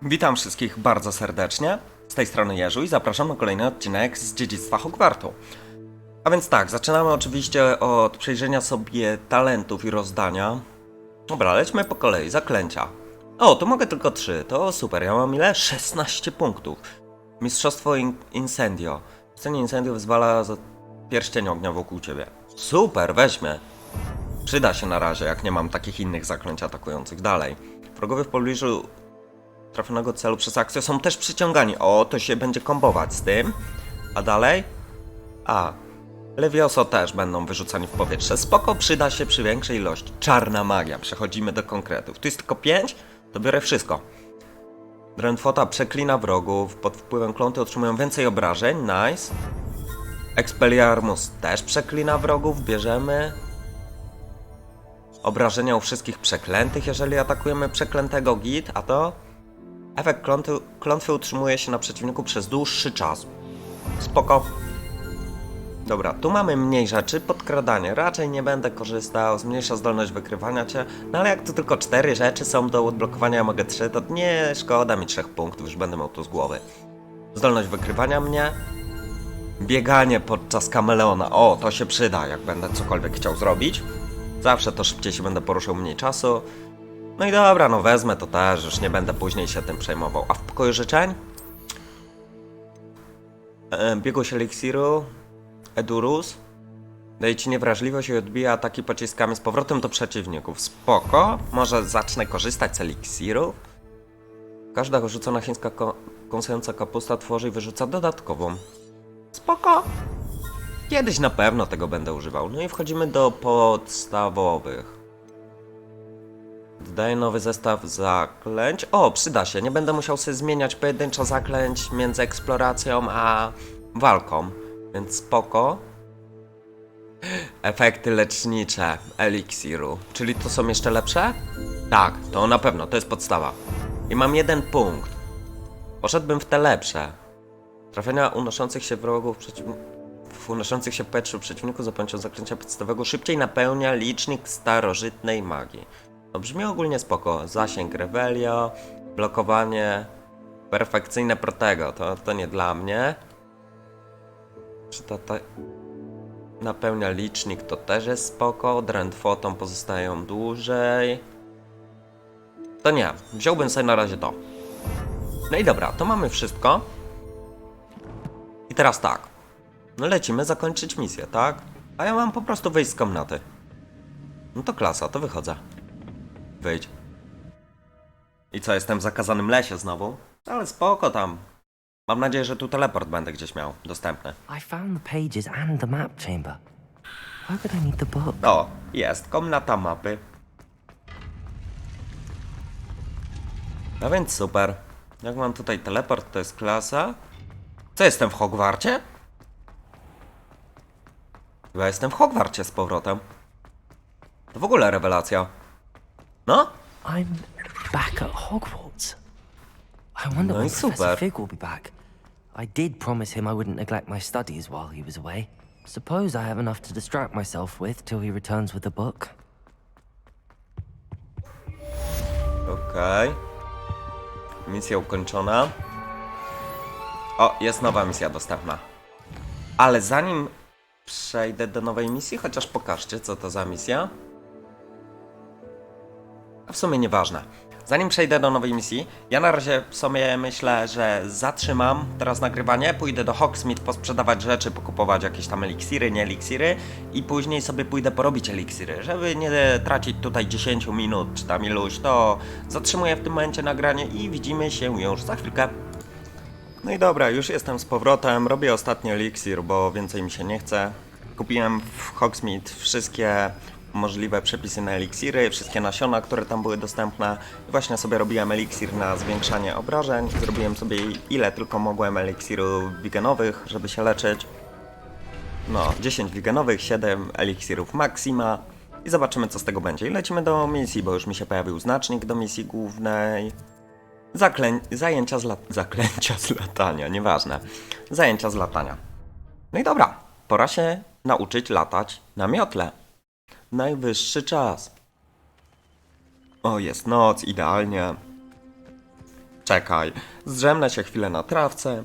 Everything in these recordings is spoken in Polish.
Witam wszystkich bardzo serdecznie, z tej strony Jerzy i zapraszam na kolejny odcinek z Dziedzictwa Hogwartu. A więc tak, zaczynamy oczywiście od przejrzenia sobie talentów i rozdania. Dobra, lećmy po kolei, zaklęcia. O, tu mogę tylko 3, to super, ja mam ile? 16 punktów. Mistrzostwo Incendio. Scenie Incendio wyzwala za pierścień ognia wokół ciebie. Super, weźmy. Przyda się na razie, jak nie mam takich innych zaklęć atakujących dalej. Wrogowie w pobliżu trafionego celu przez akcję są też przyciągani. O, to się będzie kombować z tym. A dalej? Levioso też będą wyrzucani w powietrze. Spoko, przyda się przy większej ilości. Czarna magia. Przechodzimy do konkretów. Tu jest tylko 5, to biorę wszystko. Drętwota przeklina wrogów. Pod wpływem kląty otrzymują więcej obrażeń. Nice. Expelliarmus też przeklina wrogów. Bierzemy. Obrażenia u wszystkich przeklętych, jeżeli atakujemy przeklętego git. A to? Efekt klątwy utrzymuje się na przeciwniku przez dłuższy czas. Spoko. Dobra, tu mamy mniej rzeczy. Podkradanie. Raczej nie będę korzystał. Zmniejsza zdolność wykrywania cię. No ale jak tu tylko 4 rzeczy są do odblokowania, ja mogę 3, to nie szkoda mi 3 punktów. Już będę miał tu z głowy. Zdolność wykrywania mnie. Bieganie podczas kameleona. O, to się przyda, jak będę cokolwiek chciał zrobić. Zawsze to szybciej się będę poruszał, mniej czasu. No i dobra, no wezmę to też, już nie będę później się tym przejmował. A w pokoju życzeń? Biegłość eliksiru, Edurus. Daje ci niewrażliwość i odbija ataki pociskami z powrotem do przeciwników. Spoko, może zacznę korzystać z eliksirów. Każda rzucona chińska kąsająca kapusta tworzy i wyrzuca dodatkową. Spoko. Kiedyś na pewno tego będę używał. No i wchodzimy do podstawowych. Dodaję nowy zestaw zaklęć. O, przyda się. Nie będę musiał sobie zmieniać pojedynczo zaklęć między eksploracją a walką. Więc spoko. Efekty lecznicze eliksiru. Czyli to są jeszcze lepsze? Tak, to na pewno. To jest podstawa. I mam 1 punkt. Poszedłbym w te lepsze. Trafienia unoszących się wrogów w unoszących się w powietrzu przeciwniku za pomocą zaklęcia podstawowego szybciej napełnia licznik starożytnej magii. No brzmi ogólnie spoko. Zasięg Revelio, blokowanie, perfekcyjne protego. To nie dla mnie. Czy to napełnia licznik, to też jest spoko. Drętwotą pozostają dłużej. To nie. Wziąłbym sobie na razie to. No i dobra, to mamy wszystko. I teraz tak. No lecimy zakończyć misję, tak? A ja mam po prostu wyjść z komnaty. No to klasa, to wychodzę. Wyjdź. I co, jestem w zakazanym lesie znowu? Ale spoko tam. Mam nadzieję, że tu teleport będę gdzieś miał dostępny. I found the pages and the map chamber. Why would I need the book? O, jest, komnata mapy. No więc super. Jak mam tutaj teleport, to jest klasa. Co, jestem w Hogwarcie? Chyba jestem w Hogwarcie z powrotem. To w ogóle rewelacja. No? I'm back at Hogwarts. I wonder No i when Professor super. Fig will be back. I did promise him I wouldn't neglect my studies while he was away. Suppose I have enough to distract myself with till he returns with the book. Okej. Misja ukończona. O, jest nowa misja dostępna. Ale zanim przejdę do nowej misji, chociaż pokażcie, co to za misja. A w sumie nieważne. Zanim przejdę do nowej misji, ja na razie sobie myślę, że zatrzymam teraz nagrywanie, pójdę do Hogsmeade posprzedawać rzeczy, pokupować jakieś tam eliksiry, nie eliksiry i później sobie pójdę porobić eliksiry. Żeby nie tracić tutaj 10 minut czy tam iluś, to zatrzymuję w tym momencie nagranie i widzimy się już za chwilkę. No i dobra, już jestem z powrotem, robię ostatni eliksir, bo więcej mi się nie chce. Kupiłem w Hogsmeade wszystkie możliwe przepisy na eliksiry, wszystkie nasiona, które tam były dostępne. I właśnie sobie robiłem eliksir na zwiększanie obrażeń. Zrobiłem sobie ile tylko mogłem eliksirów wigenowych, żeby się leczyć. No, 10 wigenowych, 7 eliksirów Maxima. I zobaczymy, co z tego będzie. I lecimy do misji, bo już mi się pojawił znacznik do misji głównej. Zaklęcia z latania, nieważne. Zajęcia z latania. No i dobra, pora się nauczyć latać na miotle. Najwyższy czas. O, jest noc, idealnie. Czekaj, zdrzemnę się chwilę na trawce.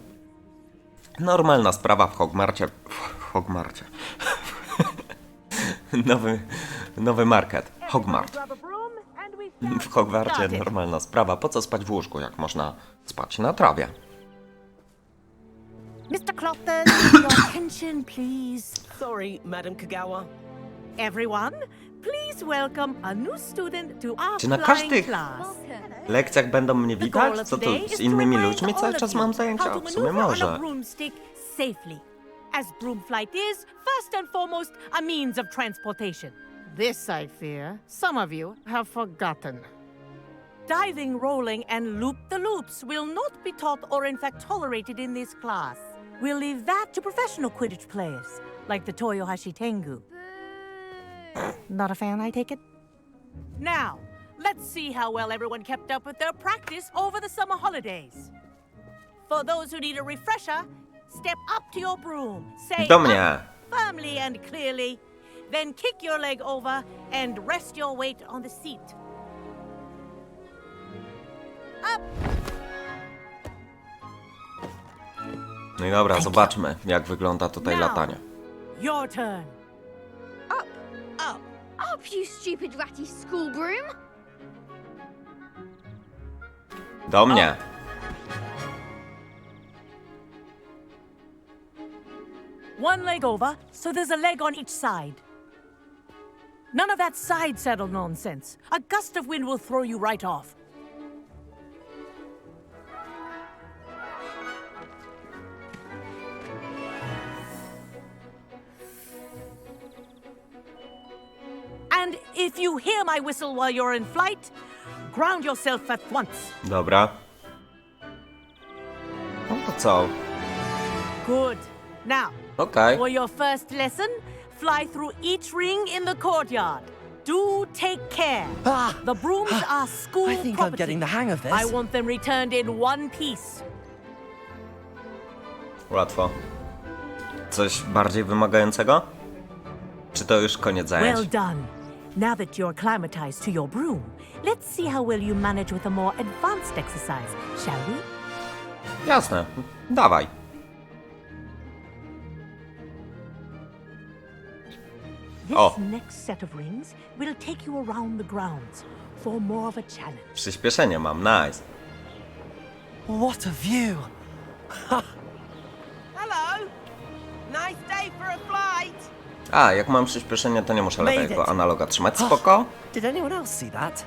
Normalna sprawa w Hogwarcie. W Hogwarcie. nowy market. Hogwart. W Hogwarcie normalna sprawa. Po co spać w łóżku, jak można spać na trawie? Mr. Clopton, your attention, please. Sorry, Madam Kagawa. Everyone, please welcome a new student to our Czy na flying każdych class. lekcjach będą mnie The goal widać? of Co to, today z is to innymi remind ludźmi cały all czas of you mam how zajęcia? to W sumie maneuver on a może. broomstick safely. As broom flight is, first and foremost, a means of transportation. This, I fear, some of you have forgotten. Diving, rolling, and loop-the-loops will not be taught or in fact tolerated in this class. We'll leave that to professional Quidditch players, like the Toyohashi Tengu. Not a fan, I take it? Now, let's see how well everyone kept up with their practice over the summer holidays. For those who need a refresher, step up to your broom, say Do mnie. up firmly and clearly, then kick your leg over and rest your weight on the seat. Up! No i dobra, zobaczmy, jak wygląda tutaj Now. latanie. Your turn. Up, Up. up, you stupid ratty school broom! Do mnie. One leg over, so there's a leg on each side. None of that side saddle nonsense. A gust of wind will throw you right off. And if you hear my whistle while you're in flight, ground yourself at once. Dobra. No to co? Good. Now, Okej. for your first lesson, fly through each ring in the courtyard. Do take care. Ah! The brooms are school I think I'm property. getting the hang of this. I want them returned in one piece. Łatwo. Coś bardziej wymagającego? Czy to już koniec Well zajęć? done. Now that you're acclimatized to your broom, let's see how well you manage with a more advanced exercise, shall we? Jasne. Dawaj. This Oh. next set of rings will take you around the grounds for more of a challenge. Przyspieszenie mam, nice. What a view! Hello. Nice day for a flight. A, jak mam przyspieszenie, to nie muszę Made lewego it. analoga trzymać. Spoko. Did anyone else see that?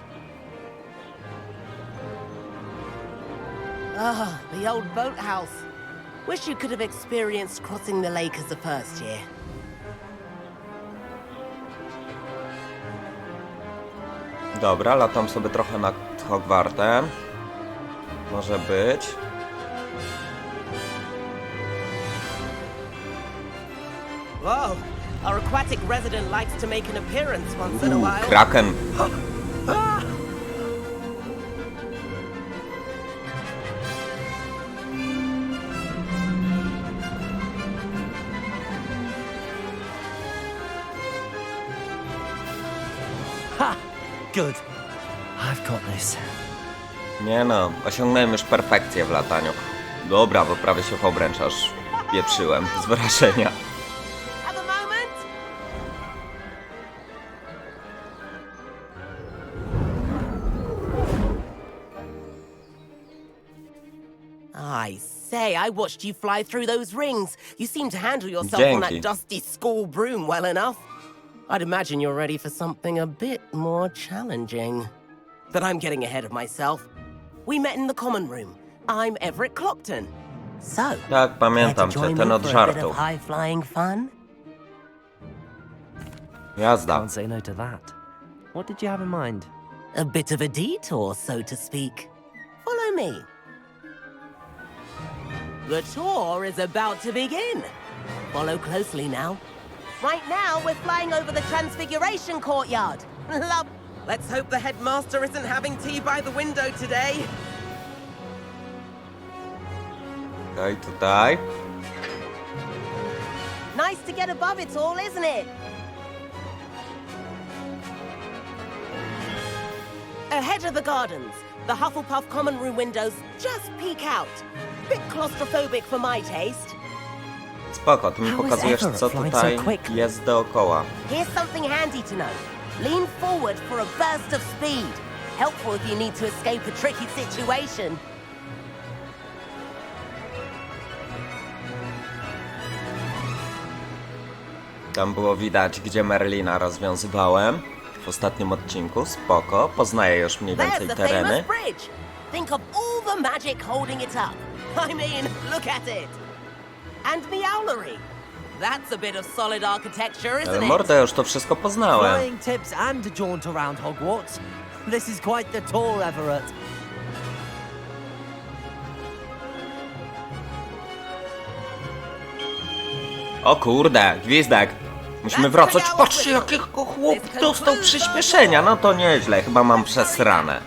Ah, the old boathouse. Wish you could have experienced crossing the lake as a first year. Dobra, latam sobie trochę nad Hogwartem. Może być. Whoa. Our aquatic resident likes to make an appearance once in a while. Kraken. Ha! Good. I've got this. Nie no, osiągnąłem już perfekcję w lataniu. Dobra, bo prawie się w obręcz aż pieprzyłem z wrażenia. Have a moment. I say, I watched you fly through those rings. You seem to handle yourself on Dzięki. that dusty school broom well enough. I'd imagine you're ready for something a bit more challenging. But I'm getting ahead of myself. We met in the common room. I'm Everett Clopton. So, Tak, pamiętam care to cię, join ten me od for a bit żartu. of high-flying fun? Jazda. Can't say no to that. What did you have in mind? A bit of a detour, so to speak. Follow me. The tour is about to begin. Follow closely now. Right now, we're flying over the Transfiguration Courtyard. Love. Let's hope the headmaster isn't having tea by the window today. Okej, tutaj. Nice to get above it all, isn't it? Ahead of the gardens, The Hufflepuff common room windows just peek out. Bit claustrophobic for my taste. Spoko, ty mi How is pokazujesz, Everett co flying tutaj so quick? jest dookoła. Here's something handy to know. Lean forward for a burst of speed. Helpful if you need to escape a tricky situation. Tam było widać, gdzie Merlina rozwiązywałem w ostatnim odcinku. Spoko, poznaję już mniej There's więcej the tereny. famous bridge. Think of all the magic holding it up. I mean, look at it. And Meowlery. That's a bit of solid architecture, Ale isn't it? mordę, już to wszystko poznałem. Flying tips and a jaunt around Hogwarts. This is quite the tour, Everett. O kurde, gwizdek. Musimy wracać. Patrzcie, jakiego chłop dostał przyspieszenia. No to nieźle, chyba mam przesrane.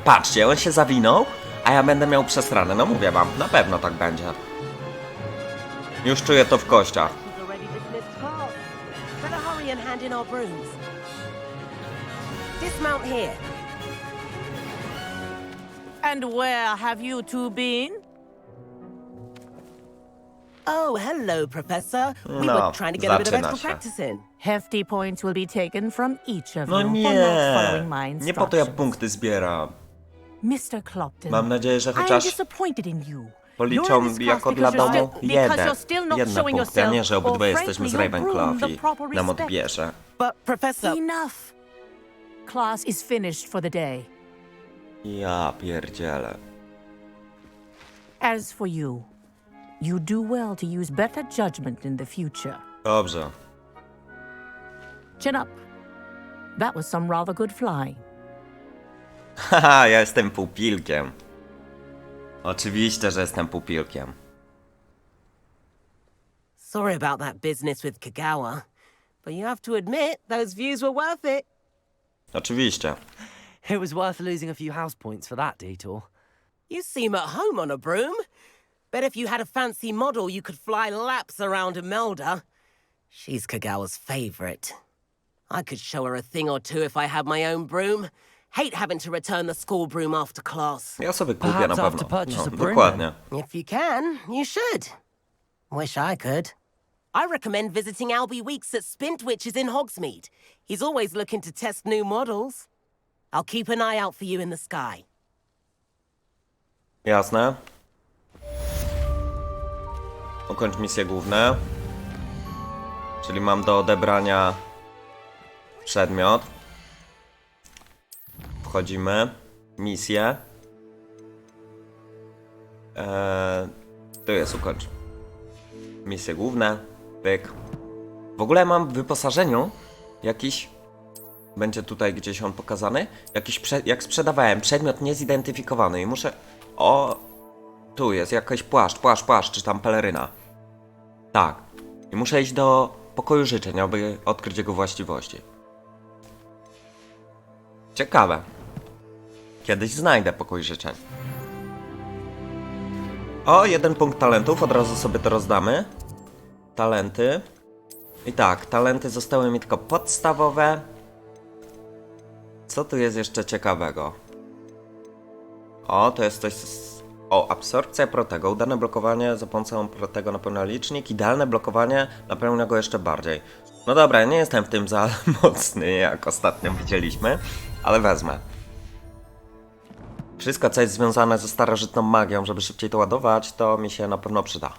Patrzcie, on się zawinął, a ja będę miał przesrane. No mówię wam, na pewno tak będzie. Już czuję to w kościach. She's already dismissed class. Better hurry and hand in our brooms. Dismount here. And where have you two been? Oh, hello, Professor. We No, were trying to get a bit of zaczyna extra się. practice in. Hefty points will be taken from each of No you for nie, not following my nie po to ja instructions. punkty zbieram. Mr. Clopton, Mam nadzieję, że I am chociaż disappointed in you. policzą You're in this class jako dla because you're domu still- because jeden you're still not punkty, a showing nie, że yourself, obydwoje or jesteśmy z frankly, your Ravenclaw broom i the proper nam respect. odbierze. But, Professor... Enough. Class is finished for the day. Ja pierdzielę. As for you, you do well to use better judgment in the future. Dobrze. Chin up. That was some rather good flying. Haha, ja jestem pupilkiem. Oczywiście, że jestem pupilkiem. Sorry about that business with Kagawa, but you have to admit those views were worth it. Oczywiście. It was worth losing a few house points for that detour. You seem at home on a broom. Bet if you had a fancy model, you could fly laps around Imelda. She's Kagawa's favorite. I could show her a thing or two if I had my own broom. Hate having to return the school broom after class. Ja sobie kupię Perhaps na after pewno. purchase No, a broom, dokładnie. If you can, you should. Wish I could. I recommend visiting Albie Weeks at Spintwitches in Hogsmeade. He's always looking to test new models. I'll keep an eye out for you in the sky. Jasne. Ukończ misje główne. Czyli mam do odebrania przedmiot. Wchodzimy. Misję. Tu jest ukończ. Misje główne. Pyk. W ogóle mam w wyposażeniu jakiś... Będzie tutaj gdzieś on pokazany. Jak sprzedawałem przedmiot niezidentyfikowany i muszę... O! Tu jest jakiś płaszcz, czy tam peleryna. Tak. I muszę iść do pokoju życzeń, aby odkryć jego właściwości. Ciekawe. Kiedyś znajdę pokój życzeń. O, 1 punkt talentów, od razu sobie to rozdamy. Talenty. I tak, talenty zostały mi tylko podstawowe. Co tu jest jeszcze ciekawego? O, to jest coś z... O, absorpcja protego. Udane blokowanie za pomocą protego napełnia licznik. Idealne blokowanie napełnia go jeszcze bardziej. No dobra, ja nie jestem w tym za mocny, jak ostatnio widzieliśmy, ale wezmę. Wszystko, co jest związane ze starożytną magią, żeby szybciej to ładować, to mi się na pewno przyda.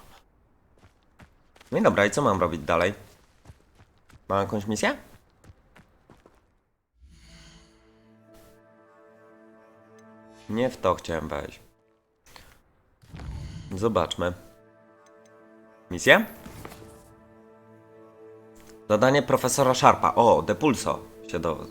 No i dobra, i co mam robić dalej? Mam jakąś misję? Nie w to chciałem wejść. Zobaczmy. Misję? Zadanie profesora Sharpa. O, Depulso się do...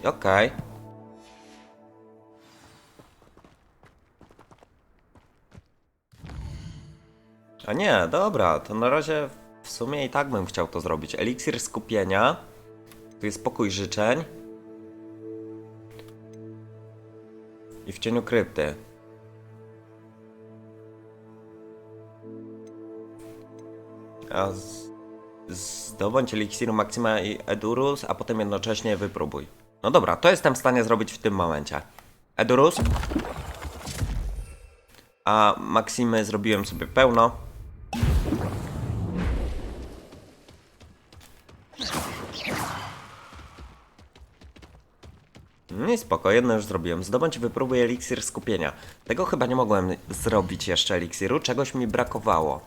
Okej. A nie, dobra, to na razie w sumie i tak bym chciał to zrobić. Eliksir skupienia. Tu jest pokój życzeń. I w cieniu krypty. A zdobądź eliksir Maxima i Edurus, a potem jednocześnie wypróbuj. No dobra, to jestem w stanie zrobić w tym momencie. Edurus. A Maximy zrobiłem sobie pełno. Nie, spoko, jedno już zrobiłem. Zdobądź i wypróbuj eliksir skupienia. Tego chyba nie mogłem zrobić jeszcze eliksiru, czegoś mi brakowało.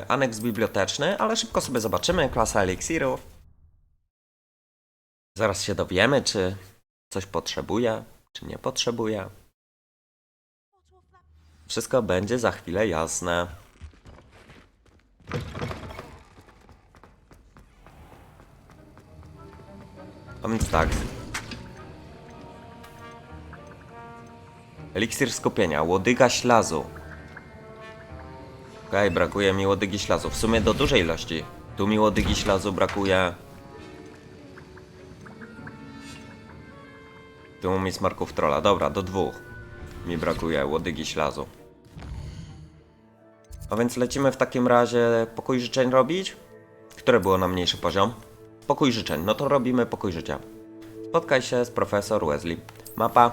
Aneks biblioteczny, ale szybko sobie zobaczymy. Klasa eliksirów. Zaraz się dowiemy, czy coś potrzebuje, czy nie potrzebuje. Wszystko będzie za chwilę jasne. A więc tak. Eliksir skupienia, łodyga ślazu. Okej, brakuje mi łodygi ślazu. W sumie do dużej ilości. Tu mi łodygi ślazu brakuje. Tu mi smarków trolla. Dobra, do 2 mi brakuje łodygi ślazu. A więc lecimy w takim razie pokój życzeń robić. Które było na mniejszy poziom? Pokój życzeń. No to robimy pokój życia. Spotkaj się z profesor Weasley. Mapa.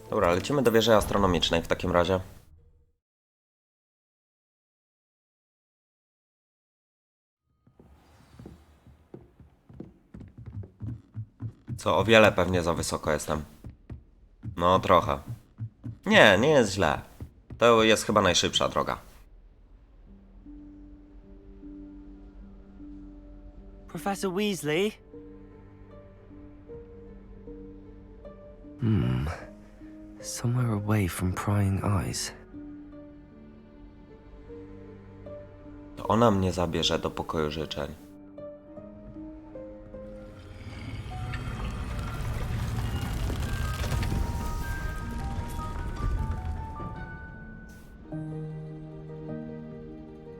Dobra, lecimy do wieży astronomicznej w takim razie. Co, o wiele pewnie za wysoko jestem. No, trochę. Nie, nie jest źle. To jest chyba najszybsza droga. Professor Weasley? Somewhere away from prying eyes. To ona mnie zabierze do pokoju życzeń.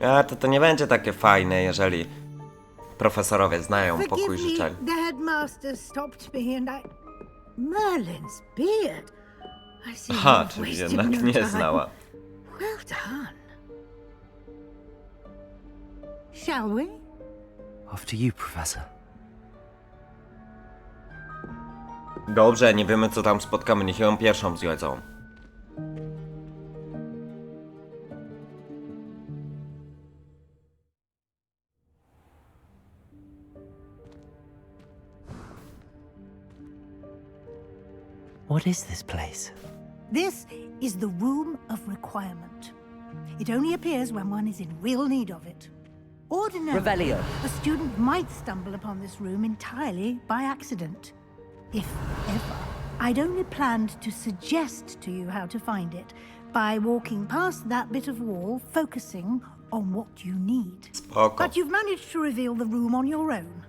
A to nie będzie takie fajne, jeżeli profesorowie znają pokój życzeń. The headmaster stopped me and Merlin's beard. I see Aha, you've czyli wasted jednak no nie time. znała. Well done. Shall we? After you, Professor. Dobrze, nie wiemy co tam spotkamy, niech ją pierwszą zjedzą. What is this place? This is the Room of Requirement. It only appears when one is in real need of it. Ordinarily, Revelio. a student might stumble upon this room entirely by accident. If ever. I'd only planned to suggest to you how to find it by walking past that bit of wall, focusing on what you need. Spoko. But you've managed to reveal the room on your own.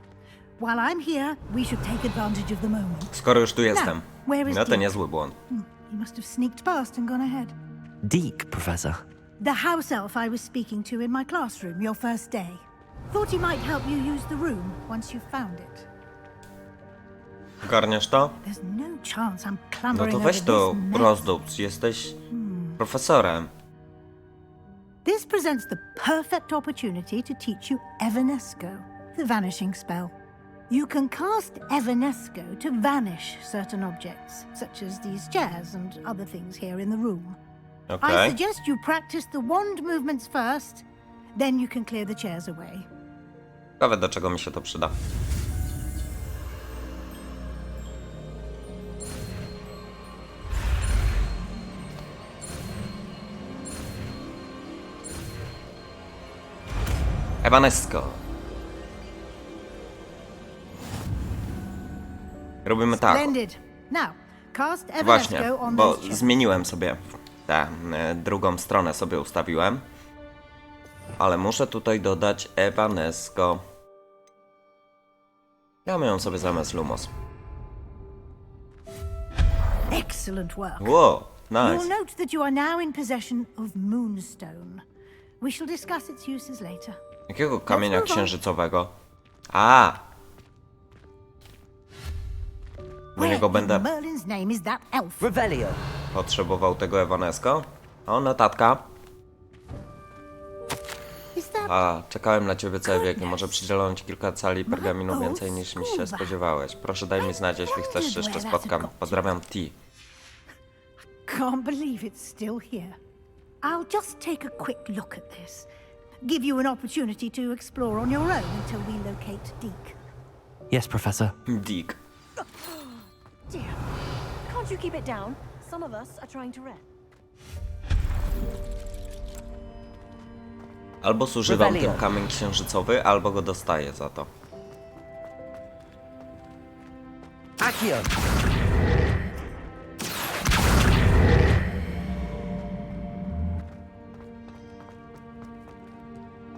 While I'm here, we should take advantage of the moment. Skoro już tu jestem. where is No to Dick? niezły błąd. He must have sneaked past and gone ahead. Deke, Professor. The house elf I was speaking to in my classroom your first day. Thought he might help you use the room once you've found it. Ogarniasz to? There's no chance I'm No clambering to over weź to this mess. rozdób. Jesteś profesorem. This presents the perfect opportunity to teach you Evanesco, the vanishing spell. You can cast Evanesco to vanish certain objects, such as these chairs and other things here in the room. I Okej. suggest you practice the wand movements first, then you can clear the chairs away. Ciekawe do czego mi się to przyda. Evanesco. Robimy tak. Splendid. Now, cast Właśnie, Evanesco on bo those chairs. zmieniłem sobie tę drugą stronę sobie ustawiłem. Ale muszę tutaj dodać Evanesco. Damy ją sobie zamiast Lumos. Excellent work. Wow, Nice. You'll note that you are now in possession of Moonstone. We shall discuss its uses later. Jakiego kamienia księżycowego? A! Do niego in będę Merlin's name is that elf? Revelio. potrzebował tego Evanesco. O, notatka. Is that A, czekałem na ciebie całe wieki. Może przydzielono ci kilka cali pergaminu więcej niż mi się spodziewałeś. Proszę daj mi znać, jeśli chcesz, jeszcze spotkam. Pozdrawiam T. Can't believe it's still here. I'll just take a quick look at this. Give you an opportunity to explore on your own until we locate Deke. Yes, Professor. Dick. Dear, can't you keep it down? Some of us are trying to rest. Albo zużywam Rebellion. ten kamień księżycowy, albo go dostaję za to. Accio.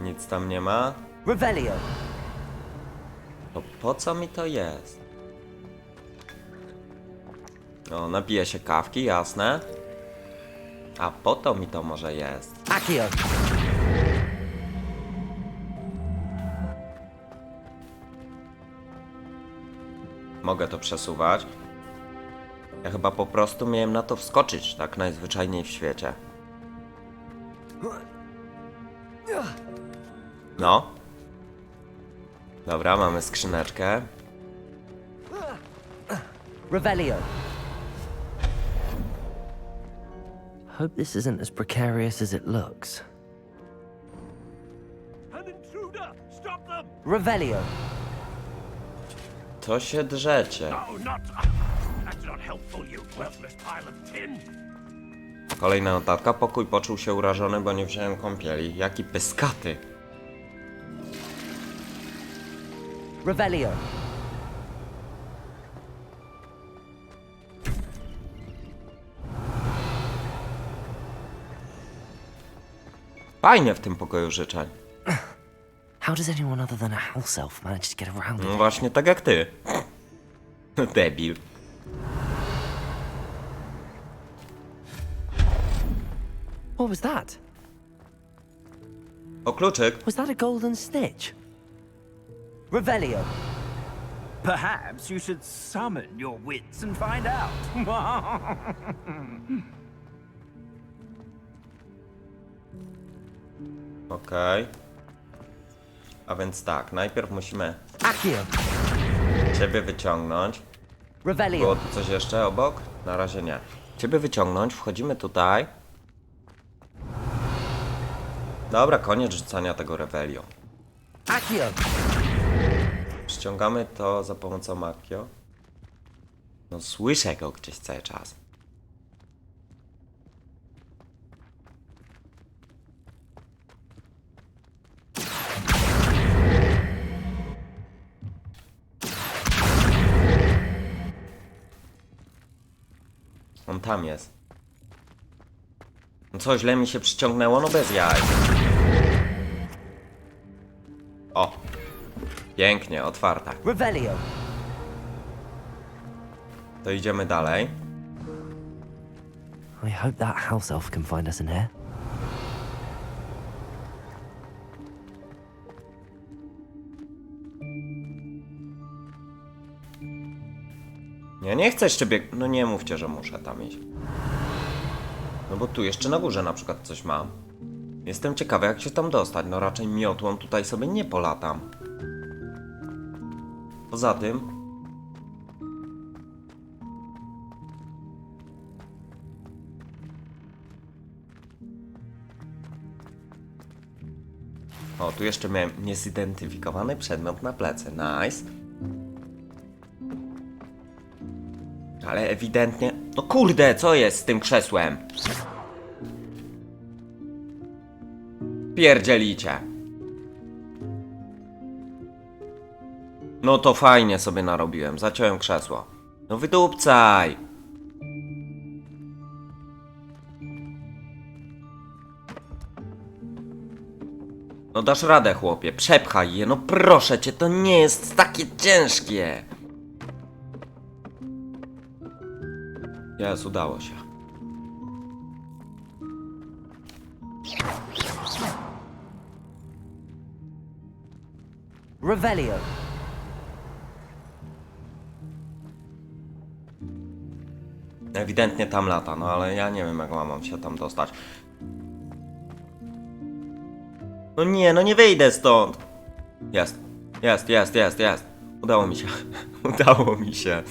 Nic tam nie ma. Revelio. To po co mi to jest? O, napiję się kawki, jasne. A po to mi to może jest. Accio. Mogę to przesuwać. Ja chyba po prostu miałem na to wskoczyć, tak najzwyczajniej w świecie. No. Dobra, mamy skrzyneczkę. Revelio. Hope this isn't as precarious as it looks. An intruder! Stop them! Revelio. To się drzecie. No, not. That's not helpful, you worthless pile of tin! Kolejna notatka. Pokój poczuł się urażony, bo nie wziąłem kąpieli. Jaki pyskaty. Revelio. Fajnie w tym pokoju życzeń. How does anyone other than a house elf manage to get around it? No właśnie tak jak ty. Debil. What was that? O, kluczyk. Was that a golden stitch? Revelio. Perhaps you should summon your wits and find out. Okej. A więc tak, najpierw musimy Accio. ciebie wyciągnąć. Było Revelio. tu coś jeszcze obok? Na razie nie. Ciebie wyciągnąć, wchodzimy tutaj. Dobra, koniec rzucania tego Revelio. Accio. Ściągamy to za pomocą Makio. No słyszę go gdzieś cały czas. On tam jest. No co, źle mi się przyciągnęło? No bez jaj. O! Pięknie, otwarta. Revelio. To idziemy dalej. I hope that house elf can find us in here. Ja nie chcę jeszcze bieg... No nie mówcie, że muszę tam iść. No bo tu jeszcze na górze na przykład coś mam. Jestem ciekawy, jak się tam dostać. No raczej miotłą tutaj sobie nie polatam. Poza tym... O, tu jeszcze miałem niezidentyfikowany przedmiot na plecy. Nice. Ale ewidentnie... No kurde, co jest z tym krzesłem? Pierdzielicie. No to fajnie sobie narobiłem. Zaciąłem krzesło. No wydupcaj. No dasz radę, chłopie. Przepchaj je. No proszę cię, to nie jest takie ciężkie. Jest, udało się. Revelio. Ewidentnie tam lata, no ale ja nie wiem, jak mam się tam dostać. No nie, no nie wyjdę stąd. Jest. Udało mi się. Udało mi się.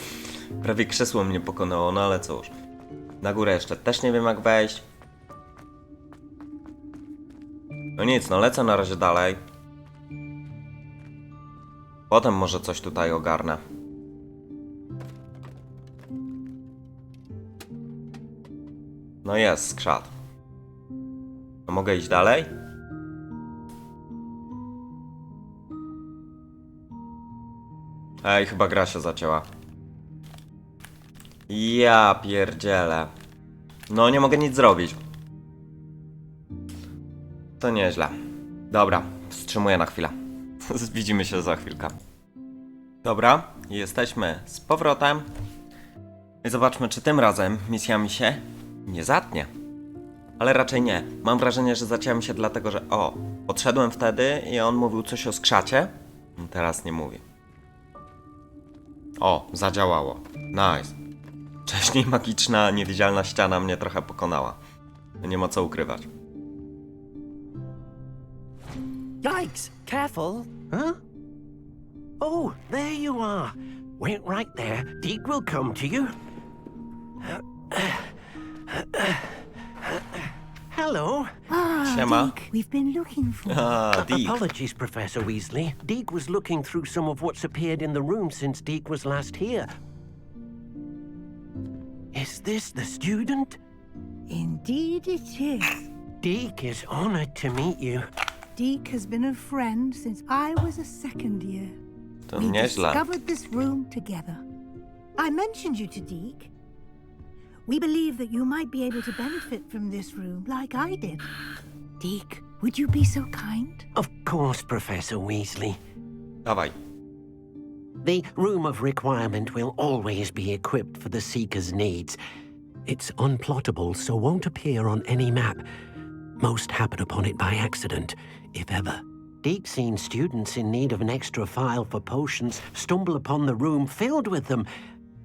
Prawie krzesło mnie pokonało, no ale cóż. Na górę jeszcze też nie wiem, jak wejść. No nic, no lecę na razie dalej. Potem może coś tutaj ogarnę. No jest, skrzat. No mogę iść dalej? Ej, chyba gra się zacięła. Ja pierdzielę. No nie mogę nic zrobić. To nieźle. Dobra, wstrzymuję na chwilę. Widzimy się za chwilkę. Dobra, jesteśmy z powrotem. I zobaczmy, czy tym razem misja mi się nie zatnie. Ale raczej nie. Mam wrażenie, że zaciąłem się dlatego, że podszedłem wtedy i on mówił coś o skrzacie. Teraz nie mówi. Zadziałało. Nice. Wcześniej magiczna, niewidzialna ściana mnie trochę pokonała. Nie ma co ukrywać. Yikes! Careful! Huh? Oh, there you are. Wait right there. Deke will come to you. Hello. Siema. Deke, we've been looking for you. Deke. Apologies, Professor Weasley. Deke was looking through some of what's appeared in the room since Deke was last here. Is this the student? Indeed it is. Deke is honored to meet you. Deke has been a friend since I was a second year. To We nieźle. discovered this room together. I mentioned you to Deke. We believe that you might be able to benefit from this room like I did. Deke, would you be so kind? Of course, Professor Weasley. Dawaj. The Room of Requirement will always be equipped for the Seeker's needs. It's unplottable, so won't appear on any map. Most happen upon it by accident, if ever. Deke's seen students in need of an extra file for potions stumble upon the room filled with them.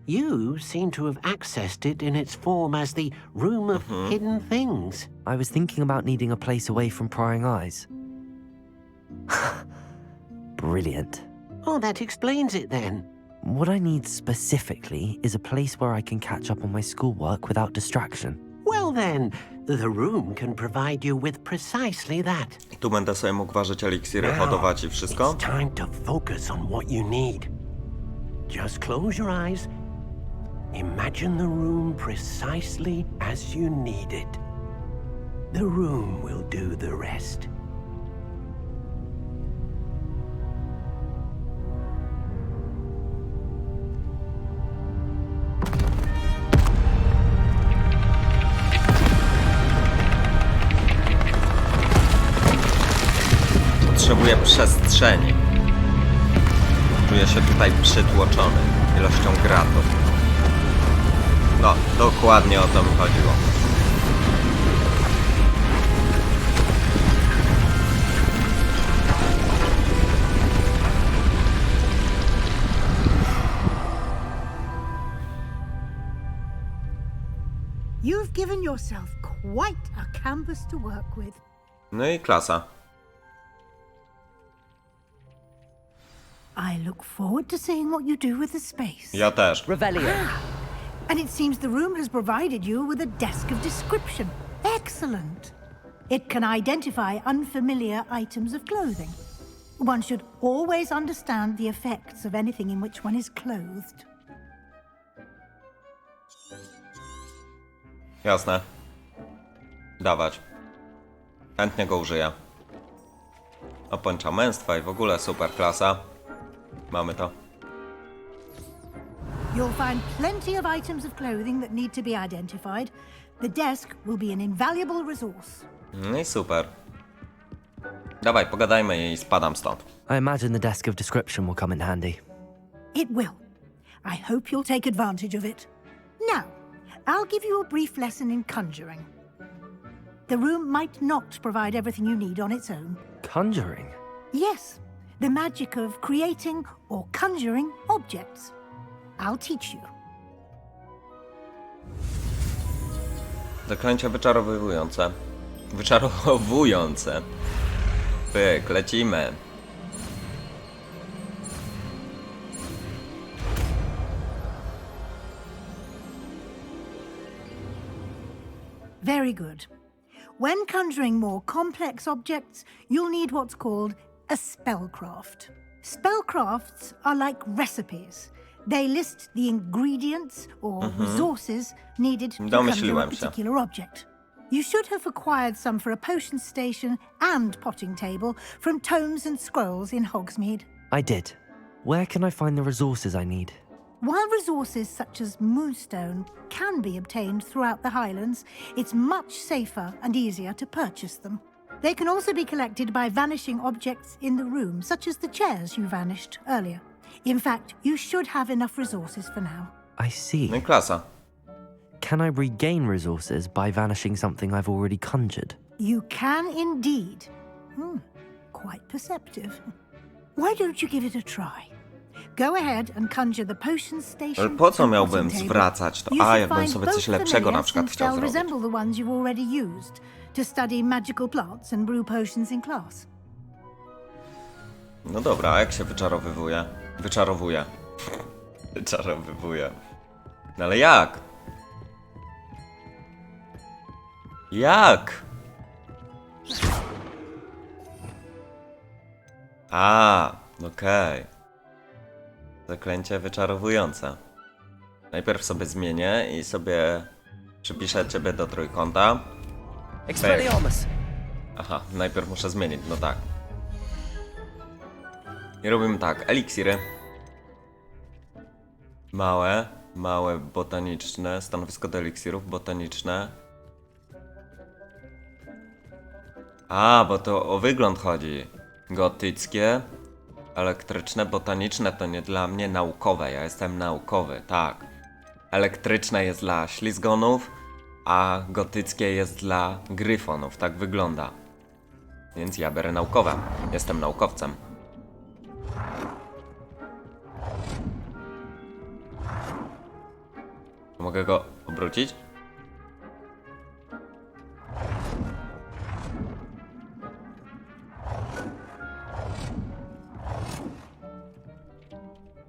You seem to have accessed it in its form as the Room of Hidden Things. I was thinking about needing a place away from prying eyes. Brilliant. Oh, that explains it then. What I need specifically is a place where I can catch up on my schoolwork without distraction. Well then, the room can provide you with precisely that. Tu będę sobie mógł ważyć eliksiry, hodować i wszystko. It's time to focus on what you need. Just close your eyes. Imagine the room precisely as you need it. The room will do the rest. Potrzebuję przestrzeni. Czuję się tutaj przytłoczony ilością gratów. No, dokładnie o to mi chodziło. You've given yourself quite a canvas to work with. No i klasa. I look forward to seeing what you do with the space. Ja też. Revelio. And it seems the room has provided you with a desk of description. Excellent. It can identify unfamiliar items of clothing. One should always understand the effects of anything in which one is clothed. Jasne. Dawać. Chętnie go użyję. Opęcza męstwa i w ogóle super klasa. Mamy to. You'll find plenty of items of clothing that need to be identified. The desk will be an invaluable resource. No i super. Dawaj, pogadajmy i spadam stąd. I imagine the desk of description will come in handy. It will. I hope you'll take advantage of it. Now, I'll give you a brief lesson in conjuring. The room might not provide everything you need on its own. Conjuring? Yes, the magic of creating or conjuring objects. I'll teach you. Zaklęcia wyczarowujące. Wyczarowujące. Pyk, lecimy. Very good. When conjuring more complex objects, you'll need what's called a spellcraft. Spellcrafts are like recipes. They list the ingredients or resources needed to conjure a Domyśliłem się. particular object. You should have acquired some for a potion station and potting table from tomes and scrolls in Hogsmeade. I did. Where can I find the resources I need? While resources such as moonstone can be obtained throughout the Highlands, it's much safer and easier to purchase them. They can also be collected by vanishing objects in the room, such as the chairs you vanished earlier. In fact, you should have enough resources for now. I see. No i klasa. Can I regain resources by vanishing something I've already conjured? You can indeed. Quite perceptive. Why don't you give it a try? Go ahead and conjure the potion station. Ale po co and miałbym potting table. zwracać to? You A, should jakbym find sobie both coś lepszego na familiars przykład and chciał shall zrobić. resemble the ones you've already used to study magical plants and brew potions in class. No dobra, a jak się wyczarowywuje? Wyczarowuje. Wyczarowywuje. No ale jak? Jak? A, okej. Zaklęcie wyczarowujące. Najpierw sobie zmienię i sobie przypiszę ciebie do trójkąta. Expelliarmus! Aha, najpierw muszę zmienić, no tak. I robimy tak, eliksiry. Małe botaniczne, stanowisko do eliksirów, botaniczne. A, bo to o wygląd chodzi. Gotyckie, elektryczne, botaniczne to nie dla mnie, naukowe, ja jestem naukowy, tak. Elektryczne jest dla ślizgonów, a gotyckie jest dla gryfonów, tak wygląda. Więc ja biorę naukowe, jestem naukowcem. Mogę go obrócić?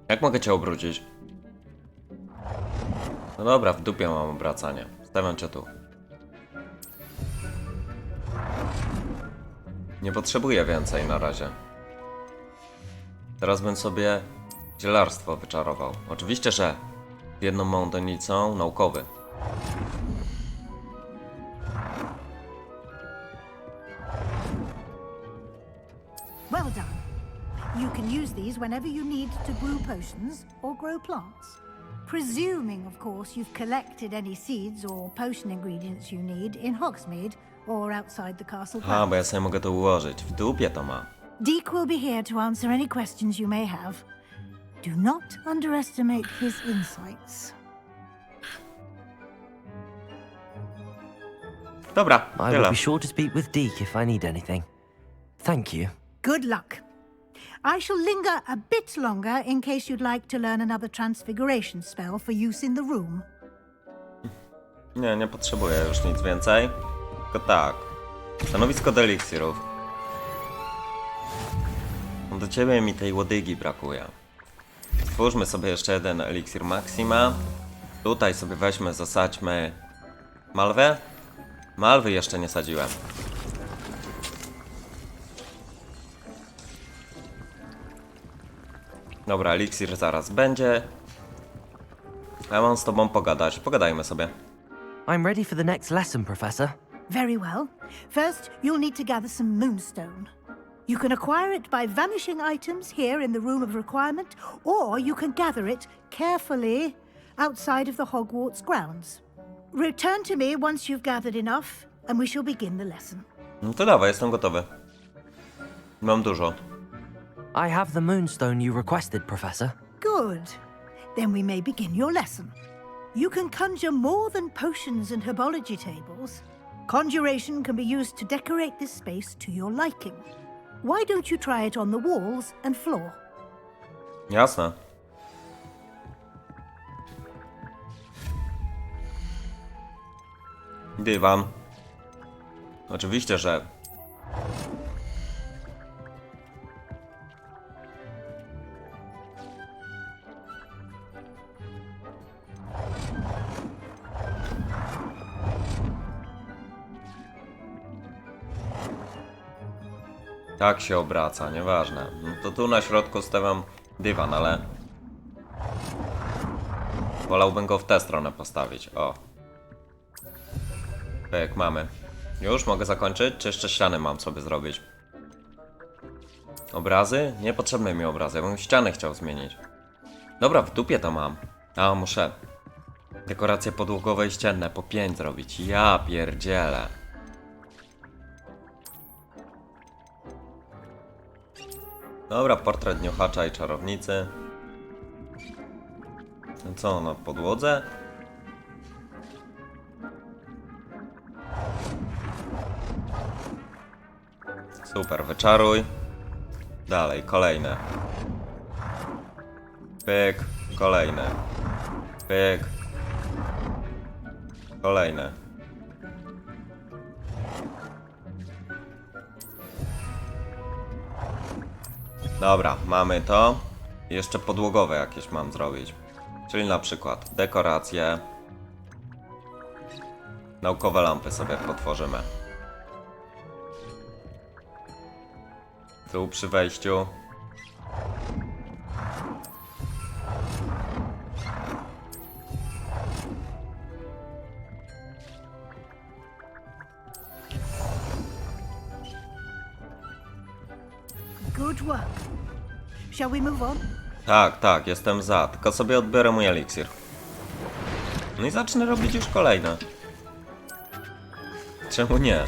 Jak mogę cię obrócić? No dobra, w dupie mam obracanie. Stawiam cię tu. Nie potrzebuję więcej na razie. Teraz bym sobie zielarstwo wyczarował. Oczywiście, że jedną małą donicą naukowy. Well done. You can use these whenever you need to brew potions or grow plants. Presuming, of course, you've collected any seeds or potion ingredients you need in Hogsmeade or outside the castle A, grounds. bo ja sobie mogę to ułożyć. W dupie to ma. Deke will be here to answer any questions you may have. Do not underestimate his insights. Dobra, I will tyle. be sure to speak with Deke if I need anything. Thank you. Good luck. I shall linger a bit longer in case you'd like to learn another transfiguration spell for use in the room. Nie potrzebuję już nic więcej. Tylko tak. Stanowisko do eliksirów. Do ciebie mi tej łodygi brakuje. Stwórzmy sobie jeszcze jeden eliksir Maxima. Tutaj sobie weźmy, zasadźmy malwę. Malwy jeszcze nie sadziłem. Dobra, eliksir zaraz będzie. Ja mam z tobą pogadać. Pogadajmy sobie. I'm ready for the next lesson, Professor. Very well. First, you'll need to gather some moonstone. You can acquire it by vanishing items here in the Room of Requirement, or you can gather it carefully outside of the Hogwarts grounds. Return to me once you've gathered enough, and we shall begin the lesson. No to dawaj, jestem gotowy. Mam dużo. I have the moonstone you requested, Professor. Good. Then we may begin your lesson. You can conjure more than potions and herbology tables. Conjuration can be used to decorate this space to your liking. Why don't you try it on the walls and floor? Jasne. Dywan. Oczywiście, że... Tak się obraca, nieważne. No to tu na środku stawiam dywan, ale... Wolałbym go w tę stronę postawić, o. Tak, mamy. Już mogę zakończyć, czy jeszcze ściany mam sobie zrobić? Obrazy? Niepotrzebne mi obrazy, ja bym ściany chciał zmienić. Dobra, w dupie to mam. A, muszę dekoracje podłogowe i ścienne po 5 zrobić. Ja pierdzielę. Dobra, portret niuchacza i czarownicy. No co, na podłodze? Super, wyczaruj. Dalej, kolejne. Pyk, kolejne. Pyk. Kolejne. Dobra, mamy to. Jeszcze podłogowe jakieś mam zrobić. Czyli na przykład dekoracje. Naukowe lampy sobie potworzymy. Tu przy wejściu. Good work. Shall we move on? Tak, jestem za. Tylko sobie odbiorę mój eliksir. No i zacznę robić już kolejne. Czemu nie?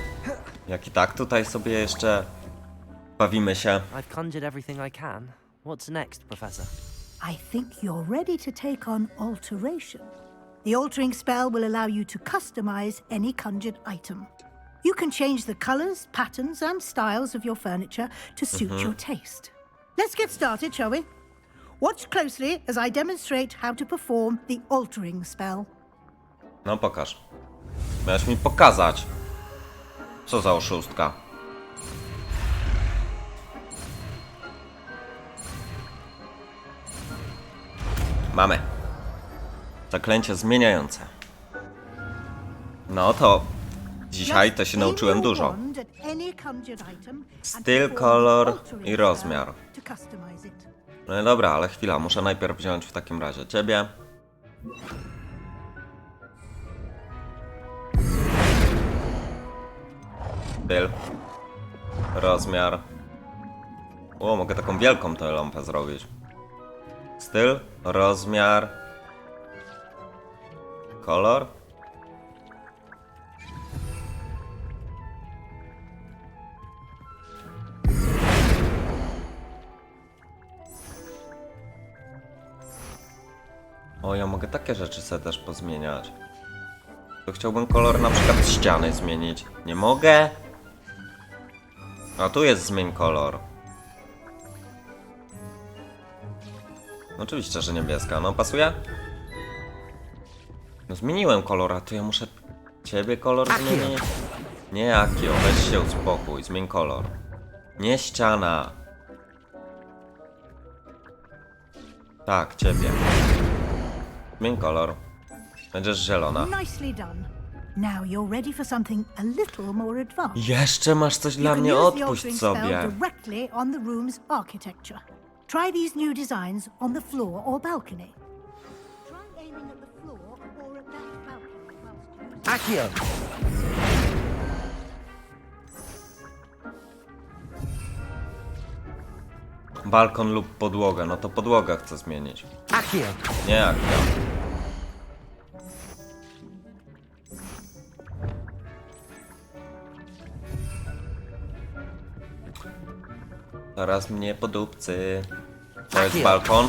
Jak i tak tutaj sobie jeszcze bawimy się. I've conjured everything I can. What's next, Professor? I think you're ready to take on alteration. The altering spell will allow you to customize any conjured item. You can change the colors, patterns, and styles of your furniture to suit your taste. Let's get started, shall we? Watch closely as I demonstrate how to perform the altering spell. No pokaż. Miałeś mi pokazać. Co za oszustka. Mamy. Zaklęcie zmieniające. No to dzisiaj to się nauczyłem dużo. Styl, kolor i rozmiar. No dobra, ale chwila, muszę najpierw wziąć w takim razie ciebie. Styl. Rozmiar. O, mogę taką wielką tę lampę zrobić. Styl, rozmiar. Kolor. O, ja mogę takie rzeczy sobie też pozmieniać. To chciałbym kolor na przykład ściany zmienić. Nie mogę? A tu jest zmień kolor. Oczywiście, że niebieska. No pasuje? No zmieniłem kolor, a to ja muszę ciebie kolor zmienić? Nie Akio, weź się uspokój, zmień kolor. Nie ściana. Tak, ciebie. Zmień kolor. Będziesz zielona. Nicely done. Now you're ready for something a little more advanced. Jeszcze masz coś dla mnie, odpuść sobie. Directly on the room's architecture. Try these new designs on the floor or balcony. Try aiming at the floor or at that balcony. Accio! Balkon lub podłogę, no to podłogę chcę zmienić. Accio! Nie Akio. Teraz mnie po dupcy. To jest balkon.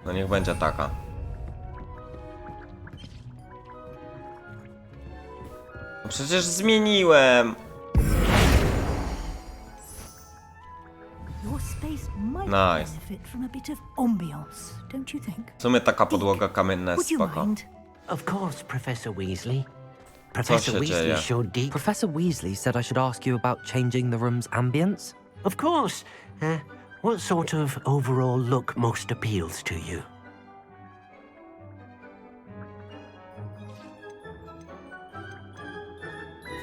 No niech będzie taka. No przecież zmieniłem. Your space might Nice. benefit from a bit of ambiance, don't you think? W sumie taka podłoga kamienna jest Would you spoko. mind? Of course, Professor Weasley. się Professor Weasley dzieje? showed deep... Professor Weasley said I should ask you about changing the room's ambience. Of course. What sort of overall look most appeals to you?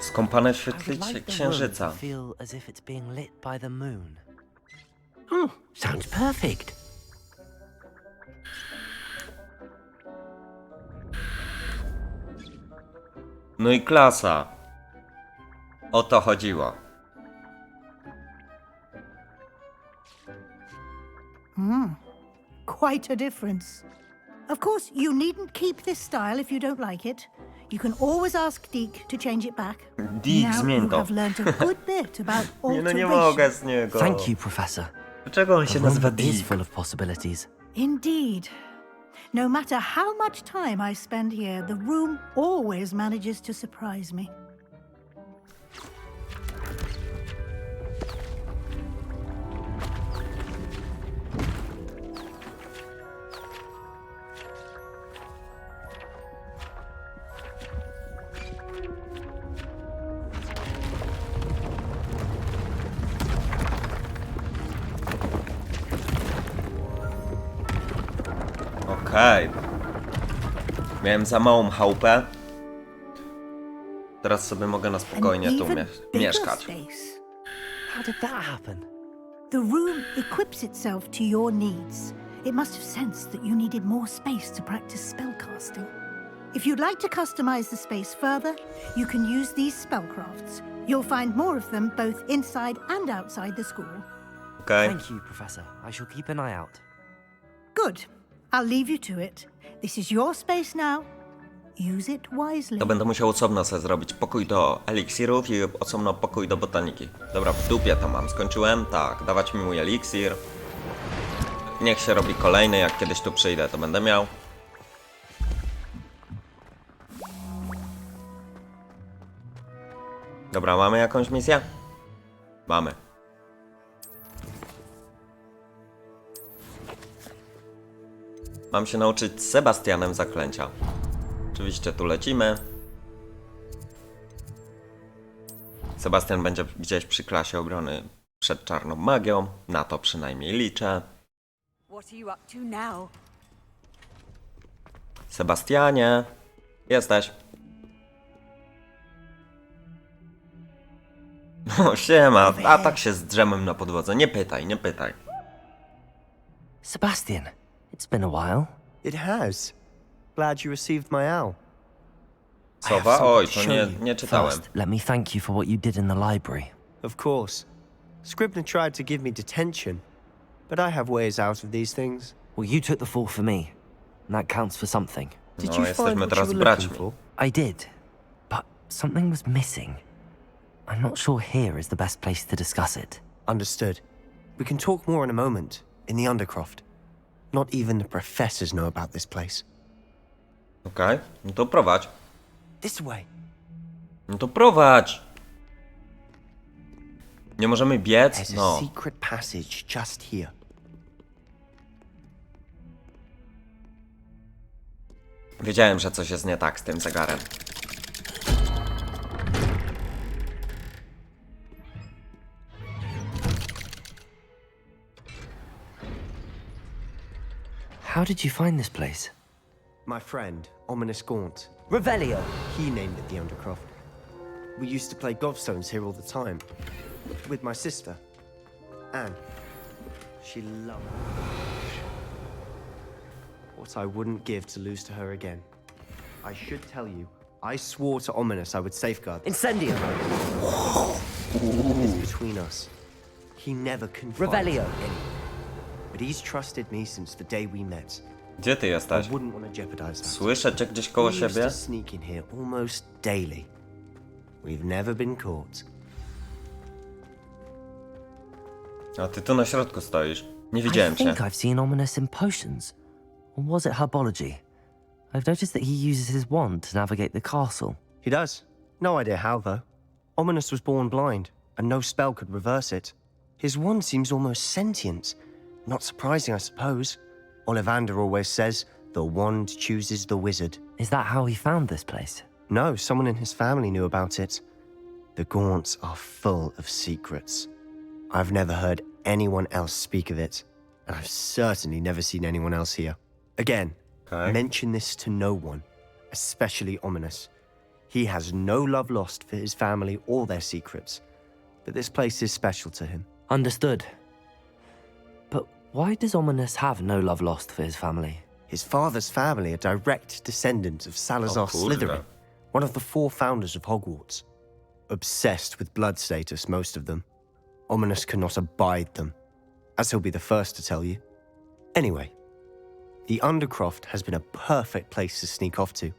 Skąpane w I would świetle like the księżyca. room to feel as if it's being lit by the moon. Sounds perfect. No i klasa. O to chodziło. Quite a difference. Of course, you needn't keep this style if you don't like it. You can always ask Deke to change it back. Deke, now zmień you to. have learnt a good bit about Nie, no nie alteration. mogę z niego. Thank you, Professor. Dlaczego on The się room nazywa is Dick? full of possibilities. Indeed. No matter how much time I spend here, the room always manages to surprise me. Okej. Miałem za małą chałupę. Teraz sobie mogę na spokojnie An tu even bigger mieszkać. space. How did that happen? The room equips itself to your needs. It must have sensed that you needed more space to practice spellcasting. If you'd like to customize the space further, you can use these spellcrafts. You'll find more of them both inside and outside the school. Okej. Thank you, Professor. I shall keep an eye out. Good. I'll leave you to it. This is your space now. Use it wisely. To będę musiał osobno sobie zrobić pokój do eliksirów i osobno pokój do botaniki. Dobra, w dupie to mam. Skończyłem? Tak, dawać mi mój eliksir. Niech się robi kolejny, jak kiedyś tu przyjdę, to będę miał. Dobra, mamy jakąś misję? Mamy. Mam się nauczyć z Sebastianem zaklęcia. Oczywiście tu lecimy. Sebastian będzie gdzieś przy klasie obrony przed czarną magią. Na to przynajmniej liczę. What are you up to now? Sebastianie, jesteś. O, siema, a tak się zdrzemłem na podłodze. Nie pytaj, nie pytaj. Sebastian, it's been a while. It has. Glad you received my owl. I have Sowa? something Oj, to to show nie, you. nie czytałem. First, let me thank you for what you did in the library. Of course. Scribner tried to give me detention, but I have ways out of these things. Well, you took the fall for me, and that counts for something. Did No, you jesteśmy find what teraz you were looking braćmi. for? I did, but something was missing. I'm not sure here is the best place to discuss it. Understood. We can talk more in a moment, in the Undercroft. Not even the professors know about this place. Okej, no to prowadź. This way. No to prowadź. Nie możemy biec? There's a No. secret passage just here. Wiedziałem, że coś jest nie tak z tym zegarem. How did you find this place? My friend, Ominous Gaunt, Revelio. he named it the Undercroft. We used to play gobstones here all the time. With my sister, Anne. She loved it. What I wouldn't give to lose to her again. I should tell you, I swore to Ominous I would safeguard this. Incendio. It's between us. He never confided Revelio. in anyone. But he's trusted me since the day we met. Gdzie ty I jesteś? wouldn't want to jeopardize that. Słyszę cię gdzieś koło We used siebie? to sneak in here almost daily. We've never been caught. A ty tu na środku stoisz. Nie I widziałem cię. think I've seen Ominous in potions. Or was it herbology? I've noticed that he uses his wand to navigate the castle. He does. No idea how, though. Ominous was born blind, and no spell could reverse it. His wand seems almost sentient. Not surprising, I suppose. Ollivander always says, the wand chooses the wizard. Is that how he found this place? No, someone in his family knew about it. The Gaunts are full of secrets. I've never heard anyone else speak of it, and I've certainly never seen anyone else here. Again, mention this to no one, especially Ominous. He has no love lost for his family or their secrets, but this place is special to him. Understood. But why does Ominous have no love lost for his family? His father's family are direct descendants of Salazar Slytherin, one of the 4 founders of Hogwarts. Obsessed with blood status, most of them. Ominous cannot abide them, as he'll be the first to tell you. Anyway, the Undercroft has been a perfect place to sneak off to,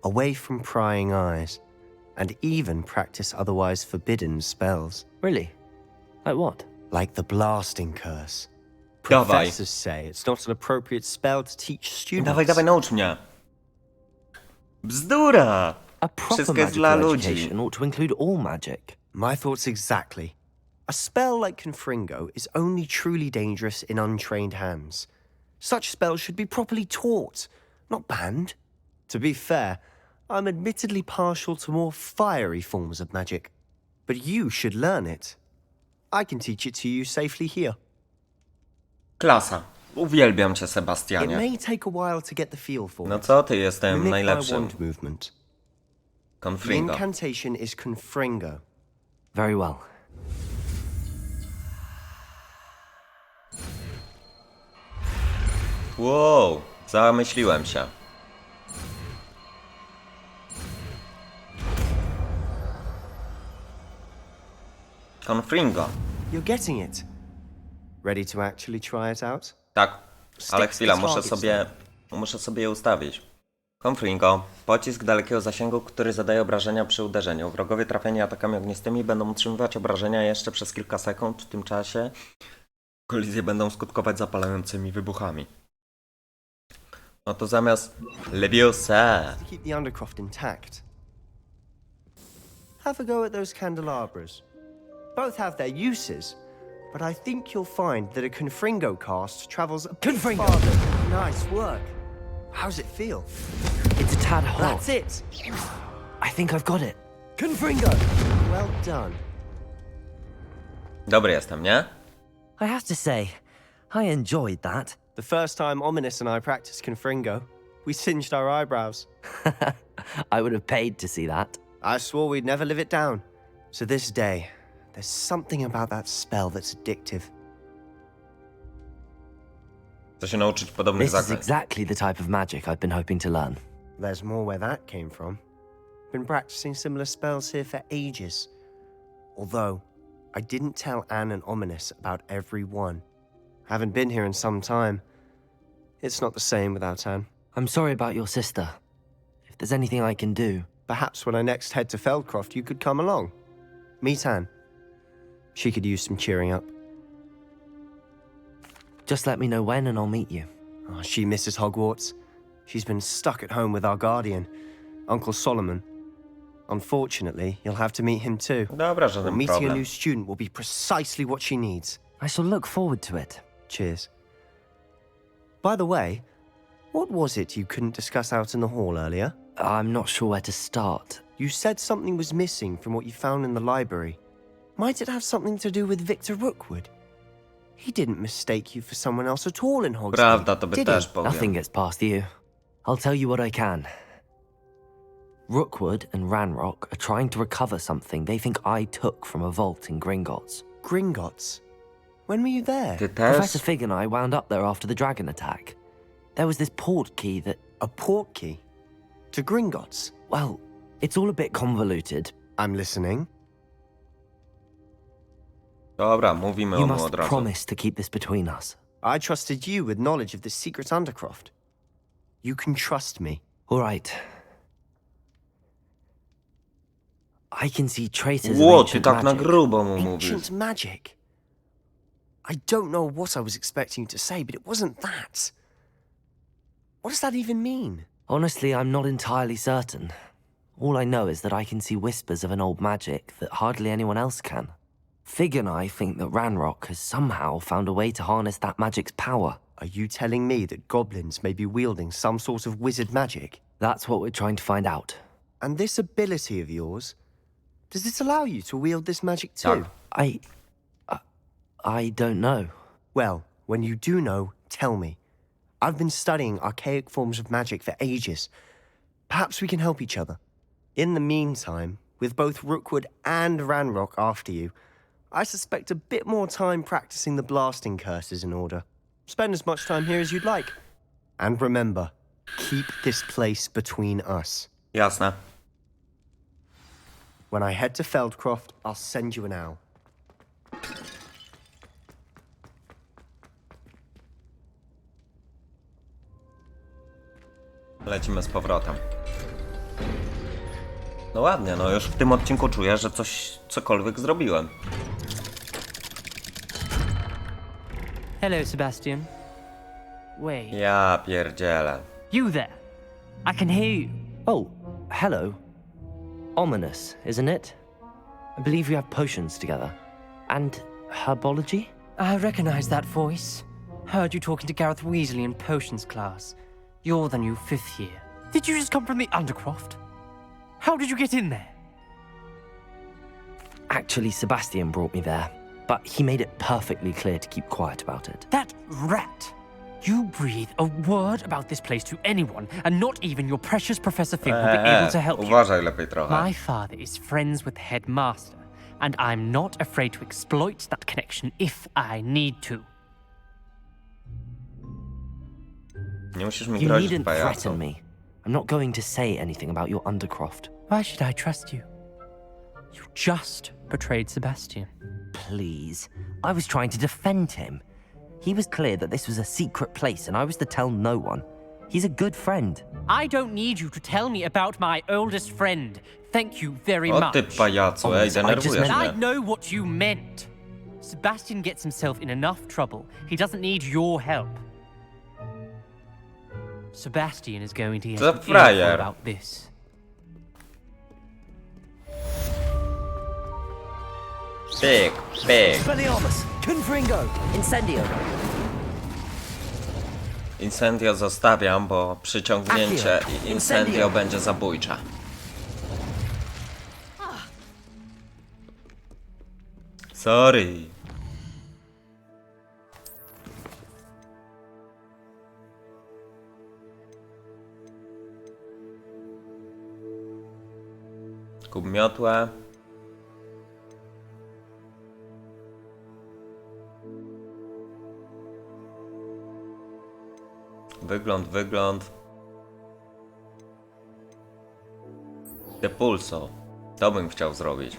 away from prying eyes, and even practice otherwise forbidden spells. Really? Like what? Like the blasting curse. Dawaj. Professors say it's not an appropriate spell to teach students. Dawaj, naucz mnie. Bzdura! A proper Wszystko jest dla magical ludzi. education ought to include all magic. My thoughts exactly. A spell like Confringo is only truly dangerous in untrained hands. Such spells should be properly taught, not banned. To be fair, I'm admittedly partial to more fiery forms of magic. But you should learn it. I can teach it to you safely here. Klasa. Uwielbiam cię, It Sebastianie. may take a while to get the feel for No it. co ty, jestem Mimic my najlepszym. wand movement. The Confringo. incantation is Confringo. Very well. Wow, zamyśliłem się. Confringo. You're getting it. Ready to actually try it out? Tak, ale Sticks chwila, to muszę sobie je ustawić. Confringo. Pocisk dalekiego zasięgu, który zadaje obrażenia przy uderzeniu. Wrogowie trafieni atakami ognistymi będą utrzymywać obrażenia jeszcze przez kilka sekund. W tym czasie kolizje będą skutkować zapalającymi wybuchami. No to zamiast Leviosa. To keep the Undercroft intact. Have a go at those candelabras. Both have their uses, but I think you'll find that a Confringo cast travels a bit farther. Nice work. How's it feel? It's a tad hot. That's it. I think I've got it. Confringo. Well done. Dobry jestem, nie? I have to say, I enjoyed that. The first time Ominous and I practiced Confringo, we singed our eyebrows. I would have paid to see that. I swore we'd never live it down. To this day, there's something about that spell that's addictive. Chcę się nauczyć podobnych This is zaklęć. exactly the type of magic I've been hoping to learn. There's more where that came from. Been practicing similar spells here for ages. Although, I didn't tell Anne and Ominous about every one. Haven't been here in some time. It's not the same without Anne. I'm sorry about your sister. If there's anything I can do... Perhaps when I next head to Feldcroft, you could come along. Meet Anne. She could use some cheering up. Just let me know when and I'll meet you. Oh, she misses Hogwarts. She's been stuck at home with our guardian, Uncle Solomon. Unfortunately, you'll have to meet him too. Dobra, But żaden meeting a problem. new student will be precisely what she needs. I shall look forward to it. Cheers. By the way, what was it you couldn't discuss out in the hall earlier? I'm not sure where to start. You said something was missing from what you found in the library. Might it have something to do with Victor Rookwood? He didn't mistake you for someone else at all in Hogsmeade, Prawda, to by did he? też powiem. Nothing gets past you. I'll tell you what I can. Rookwood and Ranrock are trying to recover something they think I took from a vault in Gringotts. Gringotts? When were you there? Ty też? Professor Fig and I wound up there after the dragon attack. There was this port key that... A port key? To Gringotts? Well, it's all a bit convoluted. I'm listening. Dobra, mówimy You o mu must od razu. promise to keep this between us. I trusted you with knowledge of the secret Undercroft. You can trust me. All right. I can see traces Ło, of ty ancient tak na magic. grubo mu mówisz. Ancient magic. I don't know what I was expecting you to say, but it wasn't that. What does that even mean? Honestly, I'm not entirely certain. All I know is that I can see whispers of an old magic that hardly anyone else can. Fig and I think that Ranrock has somehow found a way to harness that magic's power. Are you telling me that goblins may be wielding some sort of wizard magic? That's what we're trying to find out. And this ability of yours, does it allow you to wield this magic too? I don't know. Well, when you do know, tell me. I've been studying archaic forms of magic for ages. Perhaps we can help each other. In the meantime, with both Rookwood and Ranrock after you, I suspect a bit more time practicing the blasting curse is in order. Spend as much time here as you'd like. And remember, keep this place between us. Jasne. When I head to Feldcroft, I'll send you an owl. Lecimy z powrotem. No ładnie, no już w tym odcinku czuję, że cokolwiek zrobiłem. Hello, Sebastian. Wait. Ja pierdzielę. You there? I can hear you. Oh, hello. Ominous, isn't it? I believe we have potions together. And herbology? I recognize that voice. Heard you talking to Gareth Weasley in potions class. You're the new 5th year. Did you just come from the Undercroft? How did you get in there? Actually, Sebastian brought me there, but he made it perfectly clear to keep quiet about it. That rat! You breathe a word about this place to anyone, and not even your precious Professor Fig will be able to help you. Uważaj lepiej trochę. My father is friends with the headmaster, and I'm not afraid to exploit that connection if I need to. Nie musisz mi You grozić, needn't pajacu. threaten me. I'm not going to say anything about your Undercroft. Why should I trust you? You just betrayed Sebastian. Please. I was trying to defend him. He was clear that this was a secret place and I was to tell no one. He's a good friend. I don't need you to tell me about my oldest friend. Thank you very O much. ty pajacu, ej, denerwujesz I mnie. know what you meant. Sebastian gets himself in enough trouble. He doesn't need your help. Sebastian is going to get To an frajer. info about this. Pyk, pyk. Expelliarmus! Confringo! Incendio! Incendio zostawiam, bo przyciągnięcie i incendio będzie zabójcze. Sorry. Kup miotłę. Wygląd. Depulso. To bym chciał zrobić.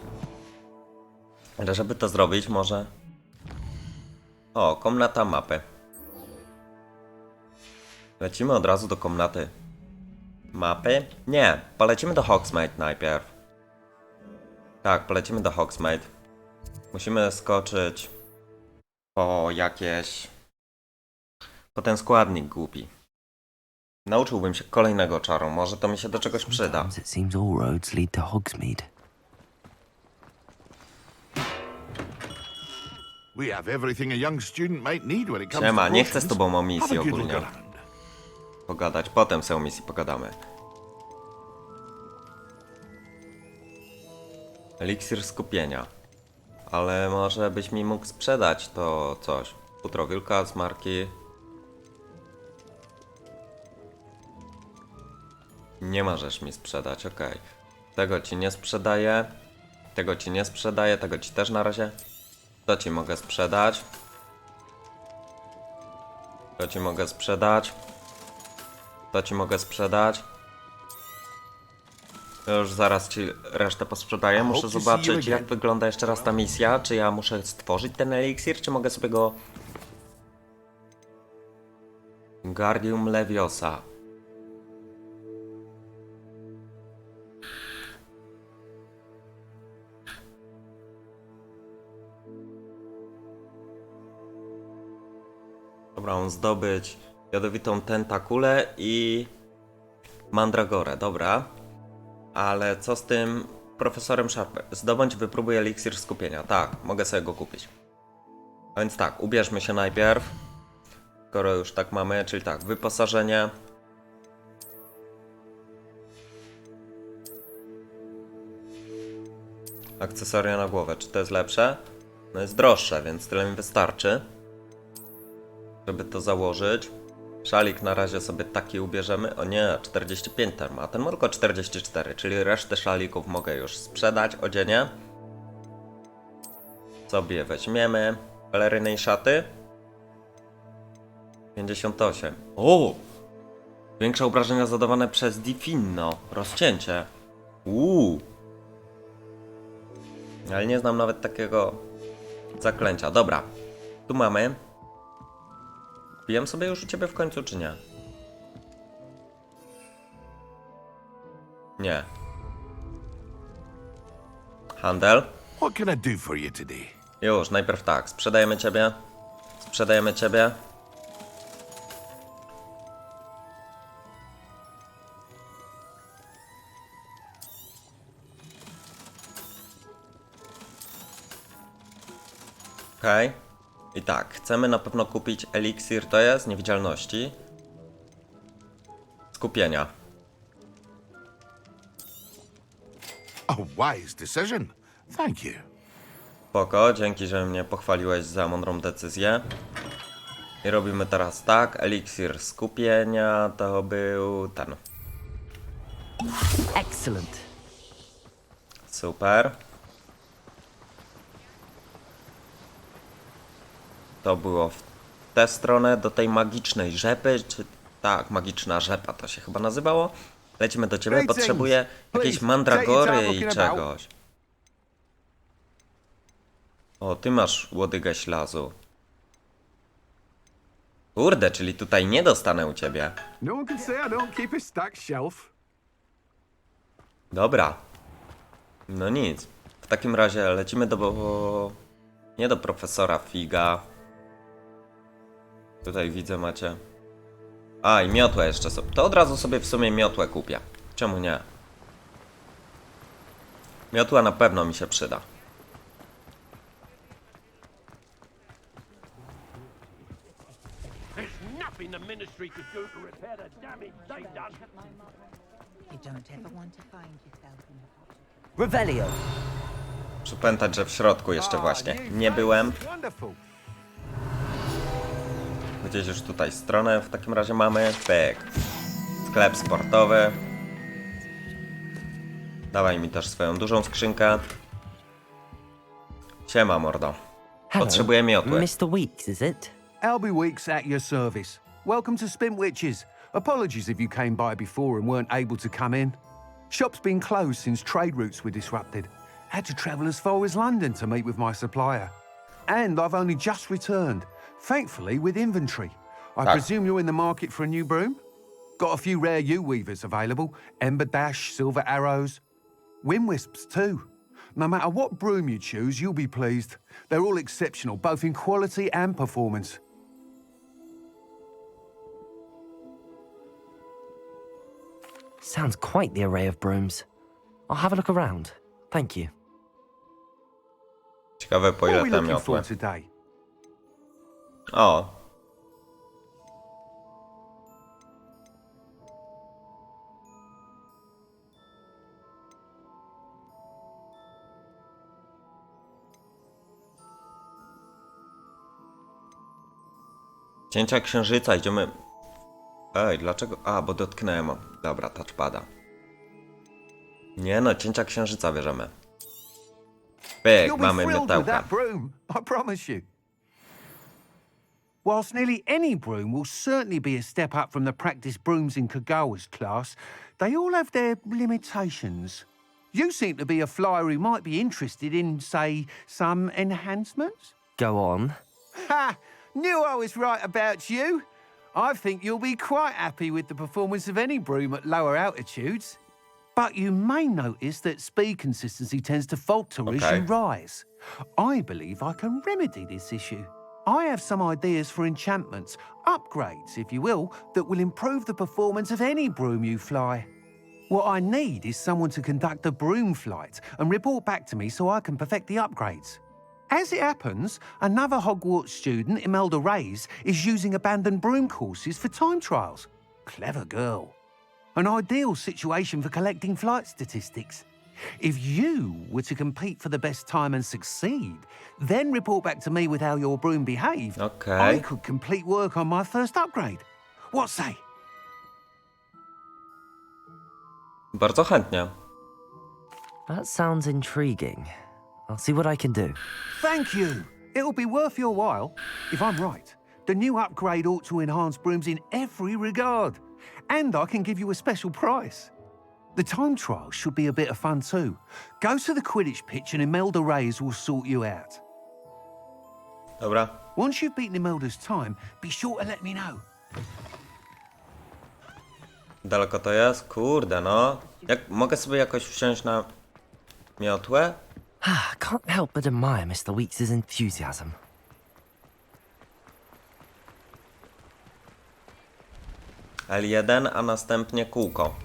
Ale żeby to zrobić, może... O, komnata mapy. Lecimy od razu do komnaty mapy? Nie, polecimy do Hogsmeade najpierw. Tak, polecimy do Hogsmeade. Musimy skoczyć po jakieś... po ten składnik głupi. Nauczyłbym się kolejnego czaru, może to mi się do czegoś przyda. Sometimes it seems all roads lead to Hogsmeade. We have everything a young student might need when it comes Siema, to nie chcę z tobą o Have misji a good ogólnie look around. pogadać, potem sobie o misji pogadamy. Eliksir skupienia. Ale może byś mi mógł sprzedać to coś. Futro wilka z marki... Nie możesz mi sprzedać, okej. Tego ci nie sprzedaję. Tego ci nie sprzedaję, tego ci też na razie. To ci mogę sprzedać. To ci mogę sprzedać. To ci mogę sprzedać. Już zaraz ci resztę posprzedaję. Muszę zobaczyć, jak wygląda jeszcze raz ta misja. Czy ja muszę stworzyć ten eliksir, czy mogę sobie go... Guardium Leviosa. Dobra, mam zdobyć jadowitą tentakulę i mandragorę, dobra. Ale co z tym profesorem Sharpem? Zdobądź, wypróbuj eliksir skupienia. Tak, mogę sobie go kupić. A więc tak, ubierzmy się najpierw. Skoro już tak mamy, czyli tak, wyposażenie. Akcesoria na głowę, czy to jest lepsze? No jest droższe, więc tyle mi wystarczy, żeby to założyć. Szalik na razie sobie taki ubierzemy. O nie, 45 term, a ten ma tylko 44, czyli resztę szalików mogę już sprzedać, odzienie. Sobie weźmiemy. Peleryny i szaty. 58. O! Większe obrażenia zadawane przez Diffinno. Rozcięcie. Ale nie znam nawet takiego zaklęcia. Dobra. Tu mamy. Wbiłem sobie już u ciebie w końcu, czy nie? Nie. Handel. What can I do for you today? Już, najpierw tak. Sprzedajemy ciebie. Sprzedajemy ciebie. Okej. I tak, chcemy na pewno kupić eliksir, to jest niewidzialności. Skupienia. A wise decision. Thank you. Spoko, dzięki, że mnie pochwaliłeś za mądrą decyzję. I robimy teraz tak, eliksir skupienia to był ten. Excellent. Super. To było w tę stronę, do tej magicznej rzepy, czy tak, magiczna rzepa to się chyba nazywało. Lecimy do ciebie, potrzebuję jakiejś mandragory i czegoś. O, ty masz łodygę ślazu. Kurde, czyli tutaj nie dostanę u ciebie. Dobra. No nic. W takim razie lecimy do... Nie do profesora Figa. Tutaj widzę macie. A, i miotłę jeszcze sobie. To od razu sobie w sumie miotłę kupię. Czemu nie? Miotła na pewno mi się przyda. Revelio. Muszę pamiętać, że w środku jeszcze właśnie nie byłem. Gdzieś już tutaj stronę w takim razie mamy. Pyk. Sklep sportowy. Dawaj mi też swoją dużą skrzynkę. Siema, mordo. Potrzebuję miotły. Mr. Weeks, is it? Albie Weeks at your service. Welcome to Spintwitches. Apologies if you came by before and weren't able to come in. Shop's been closed since trade routes were disrupted. Had to travel as far as London to meet with my supplier. And I've only just returned, thankfully with inventory. I presume you're in the market for a new broom? Got a few rare U-weavers available. Ember Dash, Silver Arrows. Wind Wisps too. No matter what broom you choose, you'll be pleased. They're all exceptional, both in quality and performance. Sounds quite the array of brooms. I'll have a look around. Thank you. Ciekawe, po ile te miotły. O. Cięcia księżyca, idziemy... Ej, dlaczego? A, bo dotknąłem. Dobra, touchpada. Nie no, cięcia księżyca bierzemy. Pyk, mamy miotełka. Whilst nearly any broom will certainly be a step up from the practice brooms in Kagawa's class, they all have their limitations. You seem to be a flyer who might be interested in, say, some enhancements? Go on. Ha! Knew I was right about you. I think you'll be quite happy with the performance of any broom at lower altitudes. But you may notice that speed consistency tends to falter as you rise. I believe I can remedy this issue. I have some ideas for enchantments, upgrades, if you will, that will improve the performance of any broom you fly. What I need is someone to conduct a broom flight and report back to me so I can perfect the upgrades. As it happens, another Hogwarts student, Imelda Reyes, is using abandoned broom courses for time trials. Clever girl. An ideal situation for collecting flight statistics. If you were to compete for the best time and succeed, then report back to me with how your broom behaved, I could complete work on my first upgrade. What say? Bardzo chętnie. That sounds intriguing. I'll see what I can do. Thank you. It'll be worth your while. If I'm right, the new upgrade ought to enhance brooms in every regard. And I can give you a special price. The time trial should be a bit of fun too. Go to the Quidditch pitch and Imelda Reyes will sort you out. Dobra. Once you've beaten Imelda's time, be sure to let me know. Daleko to jest? Kurde, no. Mogę sobie jakoś wsiąść na miotłę? Can't help but admire Mr. Weeks' enthusiasm. L1, a następnie kółko.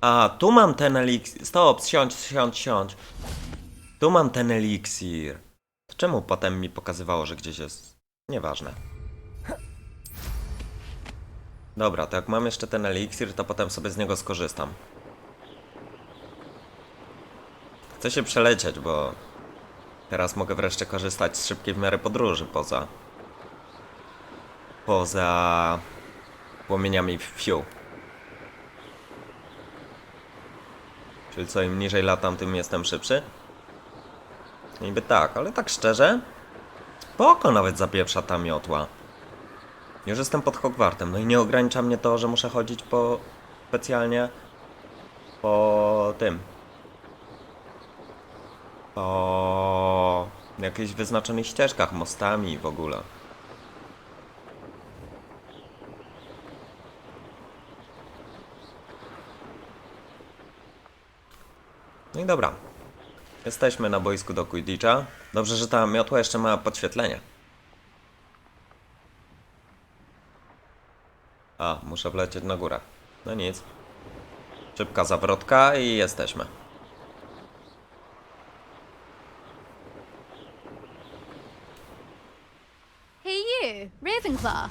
A, tu mam ten eliksir. Stop, siądź. Tu mam ten eliksir. To czemu potem mi pokazywało, że gdzieś jest? Nieważne. Dobra, to jak mam jeszcze ten eliksir, to potem sobie z niego skorzystam. Chcę się przelecieć, bo teraz mogę wreszcie korzystać z szybkiej w miarę podróży poza płomieniami fiu. Czyli co, im niżej latam, tym jestem szybszy? Niby tak, ale tak szczerze, spoko nawet zapieprza ta miotła. Już jestem pod Hogwartem, no i nie ogranicza mnie to, że muszę chodzić specjalnie po jakichś wyznaczonych ścieżkach, mostami i w ogóle. No i dobra. Jesteśmy na boisku do Quidditcha. Dobrze, że ta miotła jeszcze ma podświetlenie. A, muszę wlecieć na górę. No nic. Szybka zawrotka i jesteśmy. Hey you, Ravenclaw.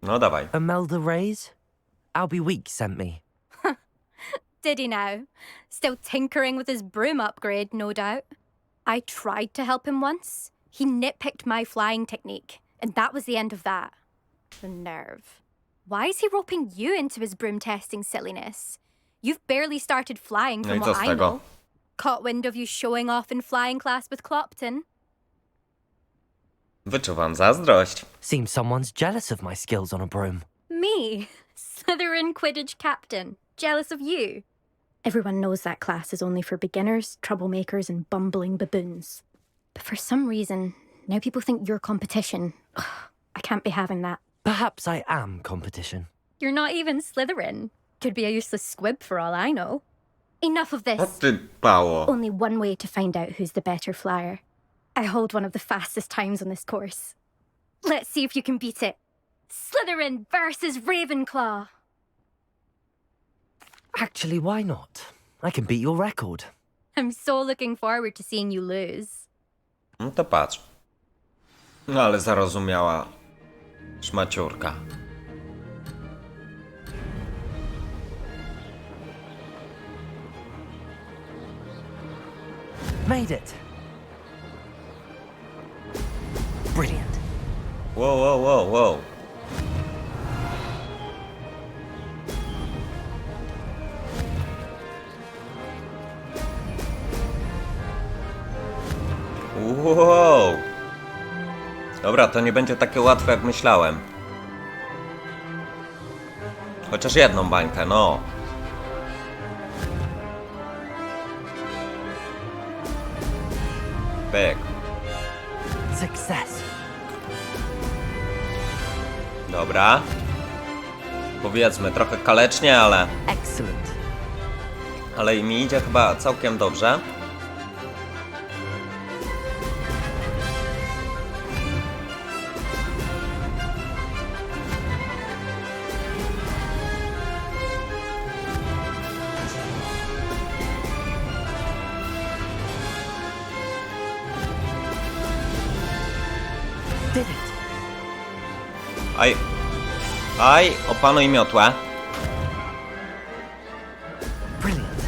No dawaj. Imelda Reyes? Albie Weeks sent me. Did he now? Still tinkering with his broom upgrade, no doubt. I tried to help him once. He nitpicked my flying technique, and that was the end of that. The nerve. Why is he roping you into his broom testing silliness? You've barely started flying from what I know. Caught wind of you showing off in flying class with Clopton. Wyczuwam zazdrość. Seems someone's jealous of my skills on a broom. Me? Slytherin Quidditch captain. Jealous of you? Everyone knows that class is only for beginners, troublemakers, and bumbling baboons. But for some reason, now people think you're competition. Ugh, I can't be having that. Perhaps I am competition. You're not even Slytherin. Could be a useless squib for all I know. Enough of this. Only one way to find out who's the better flyer. I hold one of the fastest times on this course. Let's see if you can beat it. Slytherin versus Ravenclaw. Actually, why not? I can beat your record. I'm so looking forward to seeing you lose. No to patrz. No ale zarozumiała szmaciurka. Made it. Brilliant. Wow. Wow. Dobra, to nie będzie takie łatwe jak myślałem. Chociaż jedną bańkę, no. Pyk. Success. Dobra. Powiedzmy, trochę kalecznie, ale... Excellent. Ale i mi idzie chyba całkiem dobrze. did it. Aj, opanuj miotłę. Brilliant.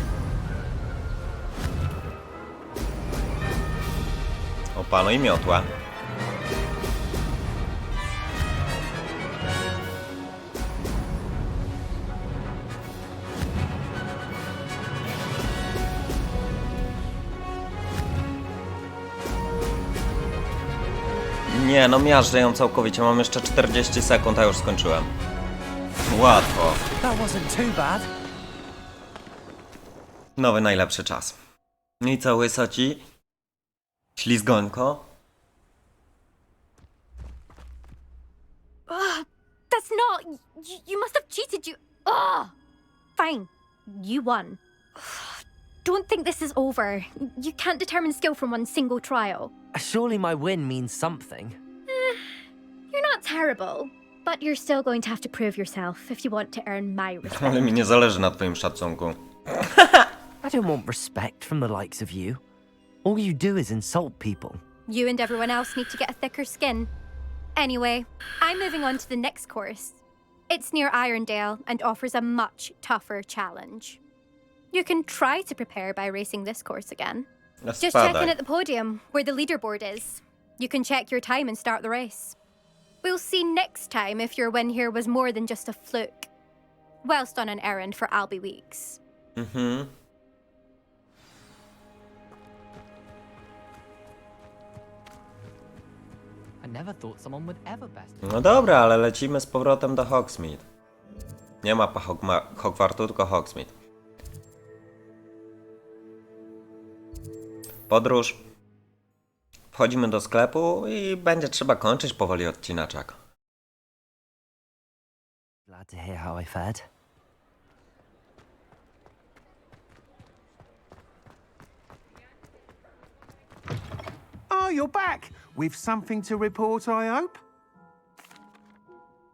Opanuj miotłę. Nie, no miażdżę ją całkowicie. Mam jeszcze 40 sekund, a już skończyłem. Łatwo. That wasn't too bad. Nowy najlepszy czas. I co, łysoci? Ślizgońko? That's not... You must have cheated, you... Fine. You won. Don't think this is over. You can't determine skill from one single trial. Surely my win means something. You're not terrible, but you're still going to have to prove yourself if you want to earn my respect. Ale mi nie zależy na twoim szacunku. I don't want respect from the likes of you. All you do is insult people. You and everyone else need to get a thicker skin. Anyway, I'm moving on to the next course. It's near Irondale and offers a much tougher challenge. You can try to prepare by racing this course again. Just check in at the podium, where the leaderboard is. You can check your time and start the race. We'll see next time if your win here was more than just a fluke. Whilst on an errand for Albie Weeks. I never thought someone would ever best. No dobra, ale lecimy z powrotem do Hogsmeade. Nie mapa Hogwartu, tylko Hogsmeade. Podróż. Wchodzimy do sklepu i będzie trzeba kończyć powoli odcinaczek. Glad to hear how I fared. Oh, you're back! With something to report, I hope?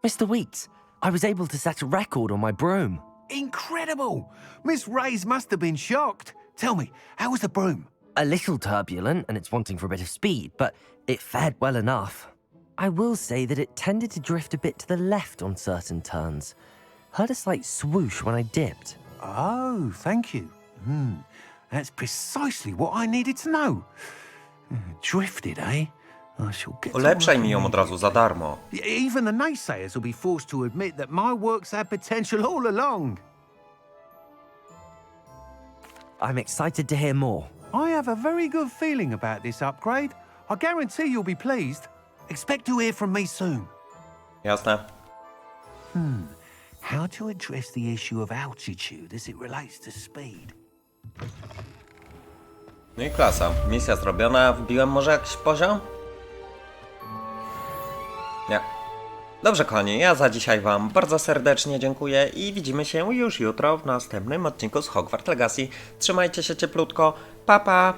Mr. Weeks, I was able to set a record on my broom. Incredible! Miss Reyes must have been shocked. Tell me, how was the broom? A little turbulent, and it's wanting for a bit of speed, but it fared well enough. I will say that it tended to drift a bit to the left on certain turns. Heard a slight swoosh when I dipped. Oh, thank you. That's precisely what I needed to know. Drifted, eh? I shall get to Ulepszaj mi ją od razu za darmo. Even the naysayers will be forced to admit that my work's had potential all along. I'm excited to hear more. I have a very good feeling about this upgrade. I guarantee you'll be pleased. Expect to hear from me soon. Jasne. How to address the issue of altitude as it relates to speed? No i klasa. Misja zrobiona. Wbiłem może jakiś poziom? Nie. Dobrze, kochani, ja za dzisiaj wam bardzo serdecznie dziękuję i widzimy się już jutro w następnym odcinku z Hogwart Legacy. Trzymajcie się cieplutko. Pa, pa!